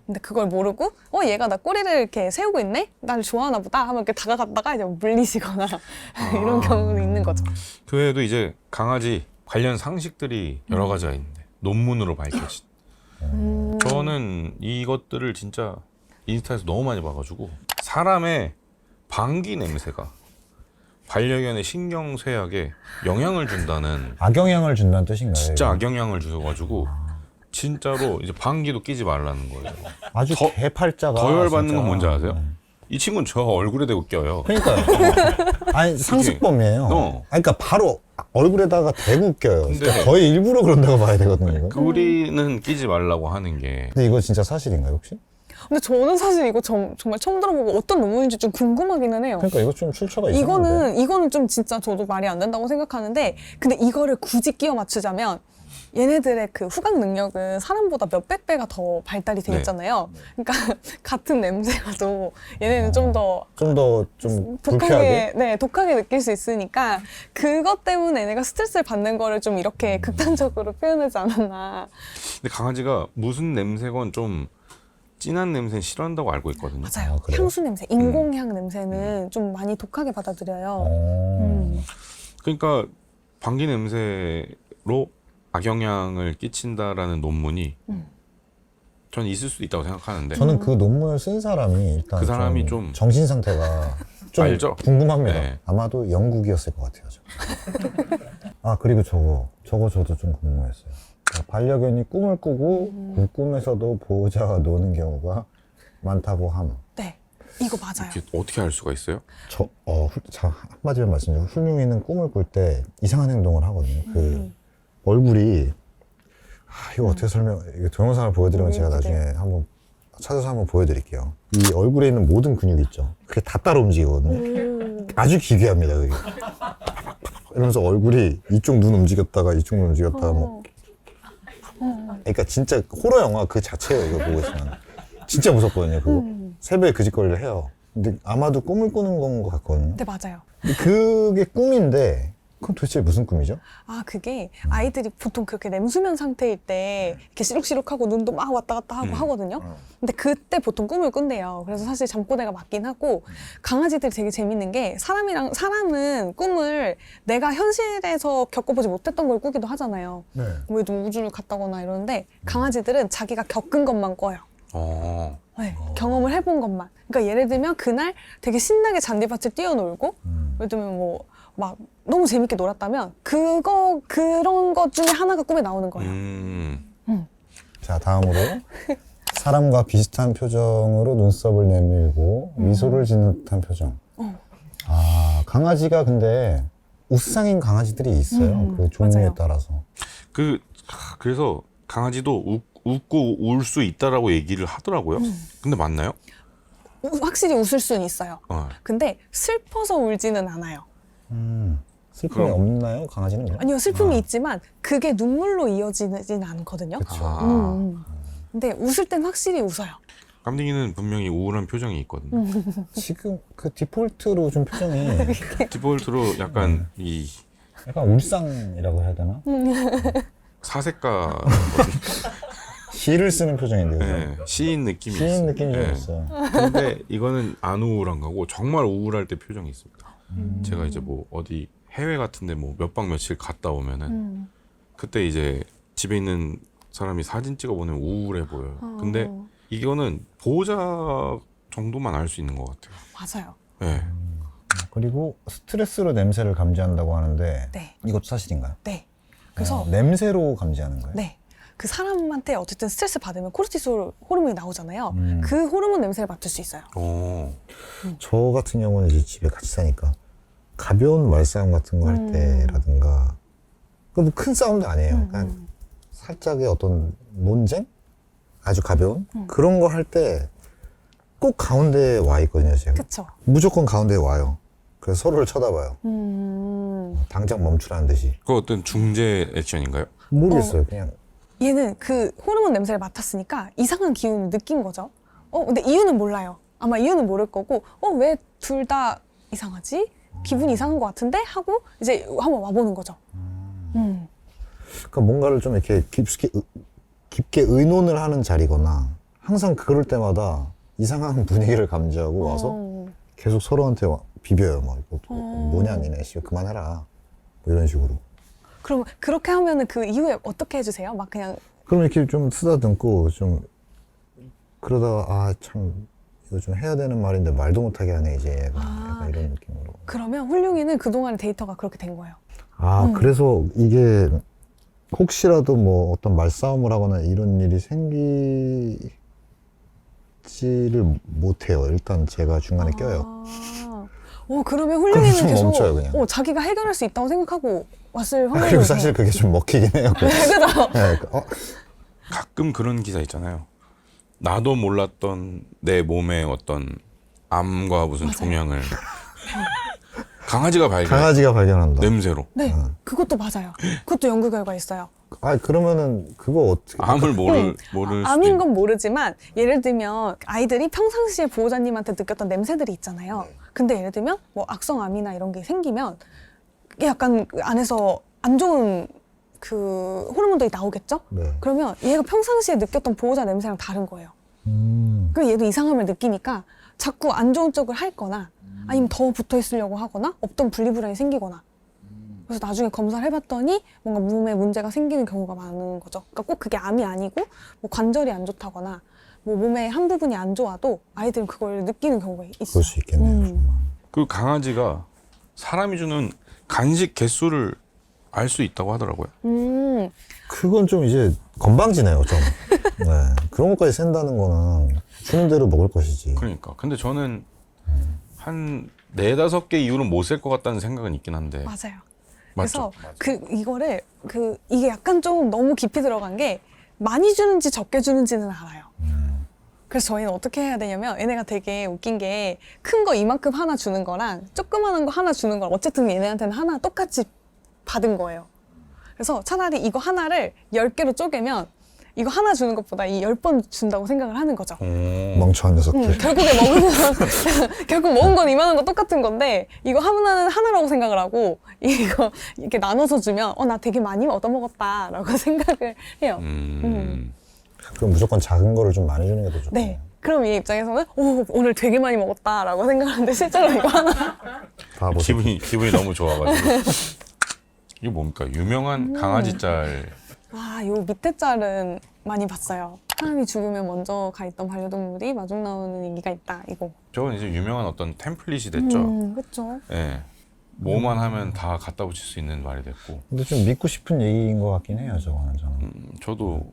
근데 그걸 모르고 얘가 나 꼬리를 이렇게 세우고 있네? 나를 좋아하나 보다 하면 이렇게 다가갔다가 이제 물리시거나 이런 경우도 있는 거죠. 그 외에도 이제 강아지 관련 상식들이 여러 가지가 있는데 논문으로 밝혀진. 저는 이것들을 진짜 인스타에서 너무 많이 봐가지고 사람의 방귀 냄새가 반려견의 신경쇠약에 영향을 준다는 악영향을 준다는 뜻인가요? 진짜 이거? 악영향을 주셔가지고 진짜로 이제 방귀도 끼지 말라는 거예요. 아주 더- 개팔자가. 더 열받는 진짜. 건 뭔지 아세요? 네. 이 친구는 저 얼굴에 대고 껴요. 그러니까요. 아니, 상습범이에요. 그러니까 바로 얼굴에다가 대고 껴요. 근데- 거의 일부러 그런다고 봐야 되거든요, 이거. 꼬리는 끼지 말라고 하는 게 근데 이거 진짜 사실인가요, 혹시? 근데 저는 사실 이거 정말 처음 들어보고 어떤 논문인지 좀 궁금하기는 해요. 그러니까 이거 좀 출처가 이상한데. 이거는 좀 진짜 저도 말이 안 된다고 생각하는데 근데 이거를 굳이 끼워 맞추자면 얘네들의 그 후각 능력은 사람보다 몇백 배가 더 발달이 돼 네. 있잖아요. 그러니까 같은 냄새라도 얘네는 좀 더 좀 더 좀 불쾌하게. 독하게 느낄 수 있으니까 그것 때문에 얘네가 스트레스를 받는 거를 좀 이렇게 극단적으로 표현하지 않았나. 근데 강아지가 무슨 냄새건 좀 진한 냄새는 싫어한다고 알고 있거든요. 맞아요. 그래요? 향수 냄새, 인공향 냄새는 좀 많이 독하게 받아들여요. 그러니까 방귀 냄새로 악영향을 끼친다라는 논문이 저는 있을 수도 있다고 생각하는데 저는 그 논문을 쓴 사람이 일단 그 사람이 좀 정신 상태가 좀 알죠? 궁금합니다. 네. 아마도 영국이었을 것 같아요. 아, 그리고 저거 저도 좀 궁금했어요. 그러니까 반려견이 꿈을 꾸고 그 꿈에서도 보호자가 노는 경우가 많다고 함. 네, 이거 맞아요. 이게 어떻게 알 수가 있어요? 한마디로 말씀드리면 훌륭이는 꿈을 꿀 때 이상한 행동을 하거든요. 그 얼굴이 이거 어떻게 이거 동영상을 보여드리면 제가 나중에 한번 찾아서 한번 보여드릴게요. 이 얼굴에 있는 모든 근육 있죠. 그게 다 따로 움직이거든요. 아주 기괴합니다, 그게. 이러면서 얼굴이 이쪽 눈 움직였다가 이쪽 눈 움직였다가 뭐. 그러니까 진짜 호러 영화 그 자체예요, 이거 보고 있으면. 진짜 무섭거든요, 그거. 새벽에 그 짓거리를 해요. 근데 아마도 꿈을 꾸는 건 것 같거든요. 네, 맞아요. 근데 그게 꿈인데, 그건 도대체 무슨 꿈이죠? 아, 그게 아이들이 보통 그렇게 냉수면 상태일 때 이렇게 시룩시룩하고 눈도 막 왔다 갔다 하고 하거든요. 근데 그때 보통 꿈을 꾼대요. 그래서 사실 잠꼬대가 맞긴 하고 강아지들이 되게 재밌는 게 사람은 꿈을 내가 현실에서 겪어보지 못했던 걸 꾸기도 하잖아요. 네. 뭐 예를 들면 우주를 갔다거나 이러는데 강아지들은 자기가 겪은 것만 꿔요. 네, 경험을 해본 것만. 그러니까 예를 들면 그날 되게 신나게 잔디밭을 뛰어놀고 예를 들면 뭐 막 너무 재밌게 놀았다면 그런 것 중에 하나가 꿈에 나오는 거예요. 자, 다음으로 사람과 비슷한 표정으로 눈썹을 내밀고 미소를 짓는 듯한 표정. 아, 강아지가 근데 우상인 강아지들이 있어요. 그 종류에 맞아요. 따라서. 그래서 강아지도 웃고 울 수 있다라고 얘기를 하더라고요. 근데 맞나요? 확실히 웃을 수는 있어요. 근데 슬퍼서 울지는 않아요. 슬픔이 그럼- 없나요? 강아지는? 그럼? 아니요, 슬픔이 있지만 그게 눈물로 이어지진 않거든요. 그쵸. 근데 웃을 땐 확실히 웃어요. 깜둥이는 분명히 우울한 표정이 있거든요. 지금 그 디폴트로 좀 표정이 디폴트로 약간 이 약간 울상이라고 해야 되나? 사색가 시를 쓰는 표정인데, 그죠? 네, 시인 느낌이 시인 있어요. 느낌이 좀 네. 있어요. 근데 이거는 안 우울한 거고 정말 우울할 때 표정이 있습니다. 제가 이제 뭐 어디 해외 같은데 뭐 몇 박 며칠 갔다 오면은 그때 이제 집에 있는 사람이 사진 찍어 보내면 우울해 보여요. 근데 이거는 보호자 정도만 알 수 있는 것 같아요. 맞아요. 네. 그리고 스트레스로 냄새를 감지한다고 하는데 네. 이것도 사실인가요? 네. 그래서 냄새로 감지하는 거예요? 네. 그 사람한테 어쨌든 스트레스 받으면 코르티솔 호르몬이 나오잖아요. 그 호르몬 냄새를 맡을 수 있어요. 저 같은 경우는 이제 집에 같이 사니까 가벼운 말싸움 같은 거 할 때라든가 그 뭐 큰 싸움도 아니에요. 그냥 살짝의 어떤 논쟁? 아주 가벼운? 그런 거 할 때 꼭 가운데에 와 있거든요, 제가. 그쵸? 무조건 가운데에 와요. 그래서 서로를 쳐다봐요. 음. 당장 멈추라는 듯이. 그 어떤 중재 액션인가요? 모르겠어요. 그냥 얘는 그 호르몬 냄새를 맡았으니까 이상한 기운을 느낀 거죠. 근데 이유는 몰라요. 아마 이유는 모를 거고, 왜 둘 다 이상하지? 기분이 이상한 것 같은데? 하고 이제 한번 와보는 거죠. 그러니까 뭔가를 좀 이렇게 깊게 의논을 하는 자리거나 항상 그럴 때마다 이상한 분위기를 감지하고 와서 계속 서로한테 비벼요. 막 뭐냐 니네 씨 그만해라. 뭐 이런 식으로. 그럼 그렇게 하면은 그 이후에 어떻게 해주세요? 막 그냥 그럼 이렇게 좀 쓰다듬고 좀 그러다가 참 이거 좀 해야 되는 말인데 말도 못하게 하네 이제 약간 이런 느낌으로. 그러면 훌륭이는 그동안의 데이터가 그렇게 된 거예요. 그래서 이게 혹시라도 뭐 어떤 말싸움을 하거나 이런 일이 생기지를 못해요. 일단 제가 중간에 껴요. 그러면 훌륭이는 좀 계속 멈춰요, 그냥. 자기가 해결할 수 있다고 생각하고 왔을 확률이 그리고 사실 그게 좀 먹히긴 해요. 그죠? 네, 가끔 그런 기사 있잖아요. 나도 몰랐던 내 몸의 어떤 암과 무슨 종양을 강아지가 발견한다. 냄새로. 네, 그것도 맞아요. 그것도 연구 결과 있어요. 그러면은 그거 어떻게? 암을 모를 수도 암인 건 모르지만 예를 들면 아이들이 평상시에 보호자님한테 느꼈던 냄새들이 있잖아요. 근데 예를 들면 뭐 악성암이나 이런 게 생기면 약간 그 안에서 안 좋은 그 호르몬들이 나오겠죠? 네. 그러면 얘가 평상시에 느꼈던 보호자 냄새랑 다른 거예요. 그럼 얘도 이상함을 느끼니까 자꾸 안 좋은 쪽을 핥거나 아니면 더 붙어 있으려고 하거나 없던 분리불안이 생기거나 그래서 나중에 검사를 해봤더니 뭔가 몸에 문제가 생기는 경우가 많은 거죠. 그러니까 꼭 그게 암이 아니고 뭐 관절이 안 좋다거나 뭐 몸의 한 부분이 안 좋아도 아이들은 그걸 느끼는 경우가 있어요. 그럴 수 있겠네요. 정말. 그 강아지가 사람이 주는 간식 개수를 알 수 있다고 하더라고요. 그건 좀 이제 건방지네요, 좀. 네. 그런 것까지 센다는 거는 주는 대로 먹을 것이지. 그러니까. 근데 저는 한 4-5개 이후는 못 셀 것 같다는 생각은 있긴 한데. 맞아요. 그래서 맞죠. 이거를 이게 약간 좀 너무 깊이 들어간 게 많이 주는지 적게 주는지는 알아요. 그래서 저희는 어떻게 해야 되냐면 얘네가 되게 웃긴 게 큰 거 이만큼 하나 주는 거랑 조그만한 거 하나 주는 걸 어쨌든 얘네한테는 하나 똑같이 받은 거예요. 그래서 차라리 이거 하나를 10개로 쪼개면 이거 하나 주는 것보다 이 10번 준다고 생각을 하는 거죠. 멍청한 녀석들. 결국에 결국 먹은 건 이만한 거 똑같은 건데 이거 하나는 하나라고 생각을 하고 이거 이렇게 나눠서 주면 나 되게 많이 얻어먹었다라고 생각을 해요. 그럼 무조건 작은 거를 좀 많이 주는 게 더 좋겠네요. 네. 그럼 얘 입장에서는 오늘 되게 많이 먹었다라고 생각하는데 실제로 이거 하나 바보. 기분이 너무 좋아가지고. 이게 뭡니까? 유명한 강아지 짤. 요 밑에 짤은 많이 봤어요. 사람이 죽으면 먼저 가 있던 반려동물이 마중 나오는 얘기가 있다. 이거. 저건 이제 유명한 어떤 템플릿이 됐죠. 그렇죠. 예. 뭐만 하면 다 갖다 붙일 수 있는 말이 됐고. 근데 좀 믿고 싶은 얘기인 것 같긴 해요, 저거는 저는. 저도.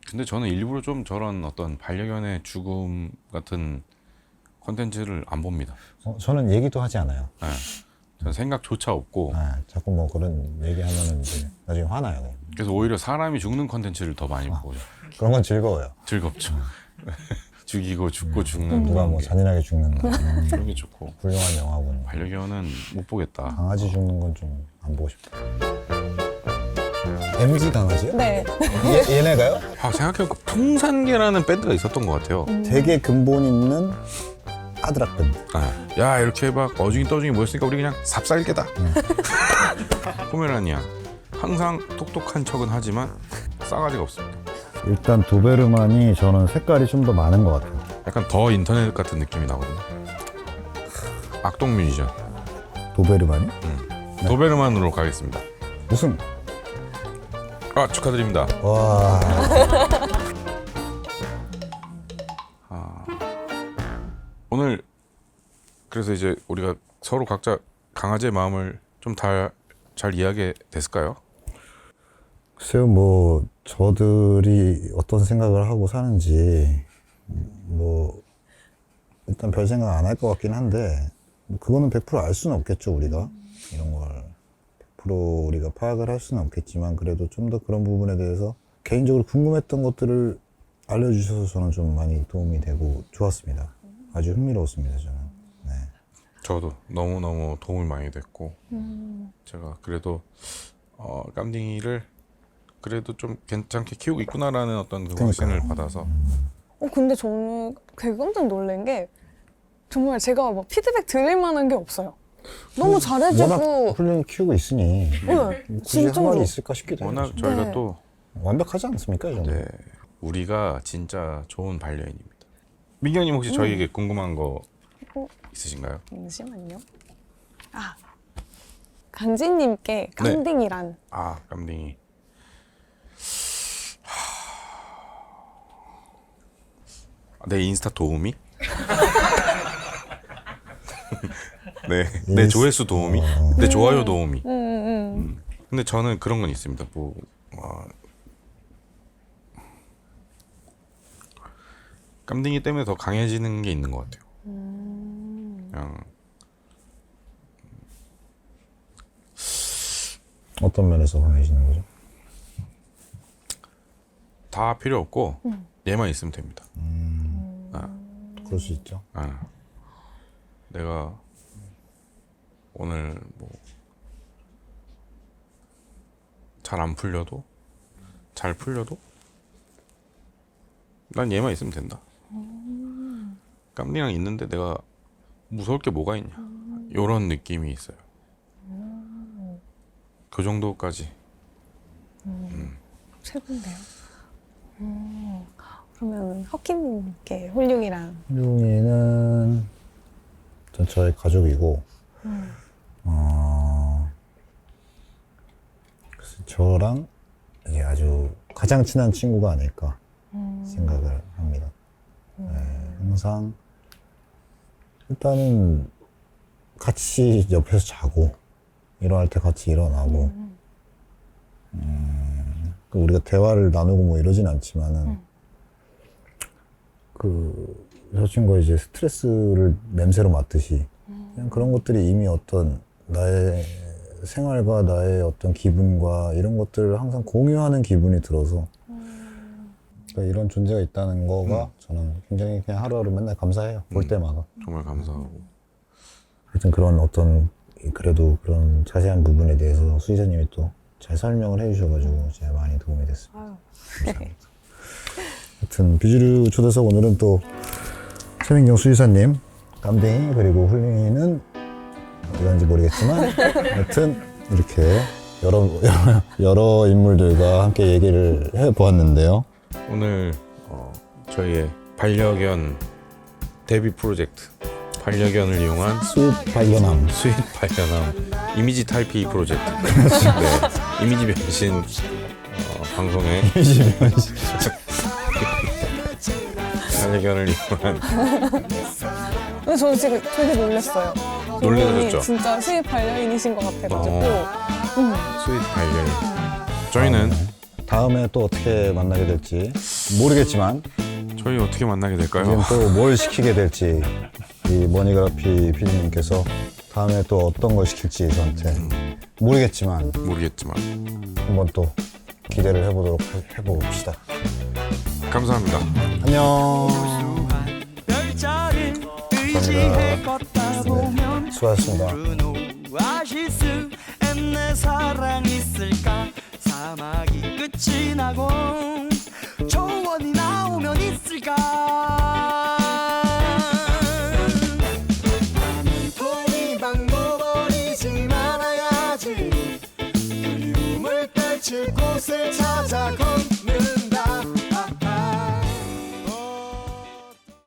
근데 저는 일부러 좀 저런 어떤 반려견의 죽음 같은 컨텐츠를 안 봅니다. 저는 얘기도 하지 않아요. 예. 저는 생각조차 없고. 자꾸 뭐 그런 얘기하면은 이제 나중에 화나요. 그냥. 그래서 오히려 사람이 죽는 컨텐츠를 더 많이 보죠. 그런 건 즐거워요. 즐겁죠. 죽이고 죽고 죽는 누가 뭐 게 잔인하게 죽는다. 그런 게 좋고. 훌륭한 영화군. 반려견은 못 보겠다. 강아지 죽는 건 좀 안 보고 싶다. MG 강아지요? 네. 얘네가요? 생각해보니까 풍산개라는 밴드가 있었던 것 같아요. 되게 근본 있는 아드락 밴드. 야 이렇게 막 어중이 떠중이 모였으니까 우리 그냥 삽살개다. 포메라니안 항상 똑똑한 척은 하지만 싸가지가 없습니다. 일단 도베르만이 저는 색깔이 좀 더 많은 것 같아요. 약간 더 인터넷 같은 느낌이 나거든요. 악동뮤지션 도베르만이? 도베르만으로 가겠습니다. 무슨? 축하드립니다. 와. 오늘 그래서 이제 우리가 서로 각자 강아지의 마음을 좀 잘 이해하게 됐을까요? 글쎄요, 뭐 저들이 어떤 생각을 하고 사는지 뭐 일단 별 생각 안 할 것 같긴 한데 뭐 그거는 100% 알 수는 없겠죠, 우리가. 이런 걸 100% 우리가 파악을 할 수는 없겠지만 그래도 좀 더 그런 부분에 대해서 개인적으로 궁금했던 것들을 알려주셔서 저는 좀 많이 도움이 되고 좋았습니다. 아주 흥미로웠습니다, 저는. 네. 저도 너무너무 도움이 많이 됐고 제가 그래도 깜딩이를 그래도 좀 괜찮게 키우고 있구나라는 어떤 그 확신을 받아서 근데 저는 되게 깜짝 놀란 게 정말 제가 막 피드백 드릴 만한 게 없어요. 너무 잘해주고 워낙 훌륭히 키우고 있으니 네, 굳이 할 진짜로. 말이 있을까 싶기도 해요. 워낙 저희가 네. 또 완벽하지 않습니까, 이 정도? 네, 우리가 진짜 좋은 반려인입니다. 민경님 혹시 저희에게 궁금한 거 있으신가요? 잠시만요. 강진님께 깜딩이란 깜딩이. 내 인스타 도우미? 네, 내 조회수 도우미? 내 좋아요 도우미? 근데 저는 그런 건 있습니다. 깜딩이 때문에 더 강해지는 게 있는 것 같아요. 그냥 어떤 면에서 강해지는 거죠? 다 필요 없고 얘만 있으면 됩니다. 그럴 수 있죠. 내가 오늘 뭐 잘 안 풀려도 잘 풀려도 난 얘만 있으면 된다. 깜딩이랑 있는데 내가 무서울 게 뭐가 있냐 이런 느낌이 있어요. 그 정도까지. 최고인데요. 그러면 허키님께 홀륭이랑 훌륭이는 전 저의 가족이고 글쎄 저랑 이게 아주 가장 친한 친구가 아닐까 생각을 합니다. 네, 항상 일단은 같이 옆에서 자고 일어날 때 같이 일어나고 우리가 대화를 나누고 뭐 이러진 않지만은 저 친구가 이제 스트레스를 냄새로 맡듯이 그냥 그런 것들이 이미 어떤 나의 생활과 나의 어떤 기분과 이런 것들을 항상 공유하는 기분이 들어서 그러니까 이런 존재가 있다는 거가 저는 굉장히 그냥 하루하루 맨날 감사해요. 볼 때마다. 정말 감사하고. 하여튼 그런 어떤 그래도 그런 자세한 부분에 대해서 수의사님이 또 잘 설명을 해주셔가지고 제가 많이 도움이 됐습니다. 감사합니다. 하여튼 비주류 초대석 오늘은 또 최민경 수의사님, 깜댕이 그리고 훌링이는 어디 갔는지 모르겠지만 하여튼 이렇게 여러 인물들과 함께 얘기를 해보았는데요. 오늘 저희의 반려견 데뷔 프로젝트, 반려견을 이용한 수입 발견함. 수입 반려견 이미지 탈피 프로젝트. 네, 이미지 변신 방송에 반려견을 이용한. 근데 저는 지금 되게 놀랐어요. 놀라셨죠? 이분이 진짜 수입 반려인이신 것 같아가지고. 수입 반려견. 저희는 다음에 또 어떻게 만나게 될지 모르겠지만 저희 어떻게 만나게 될까요? 지금 또 뭘 시키게 될지 이 머니그라피 PD님께서 다음에 또 어떤 걸 시킬지 저한테 모르겠지만 모르겠지만 한번 또 기대를 해봅시다. 감사합니다. 안녕. 별자리 감사합니다. 의지해 걷다 보면 네, 수고하셨습니다. 오아시스 내 사랑 있을까 사막이 끝이 나고 초원이 나오면 있을까 도리방 버리지 말아야지 그리움을 떨칠 곳을 찾아 건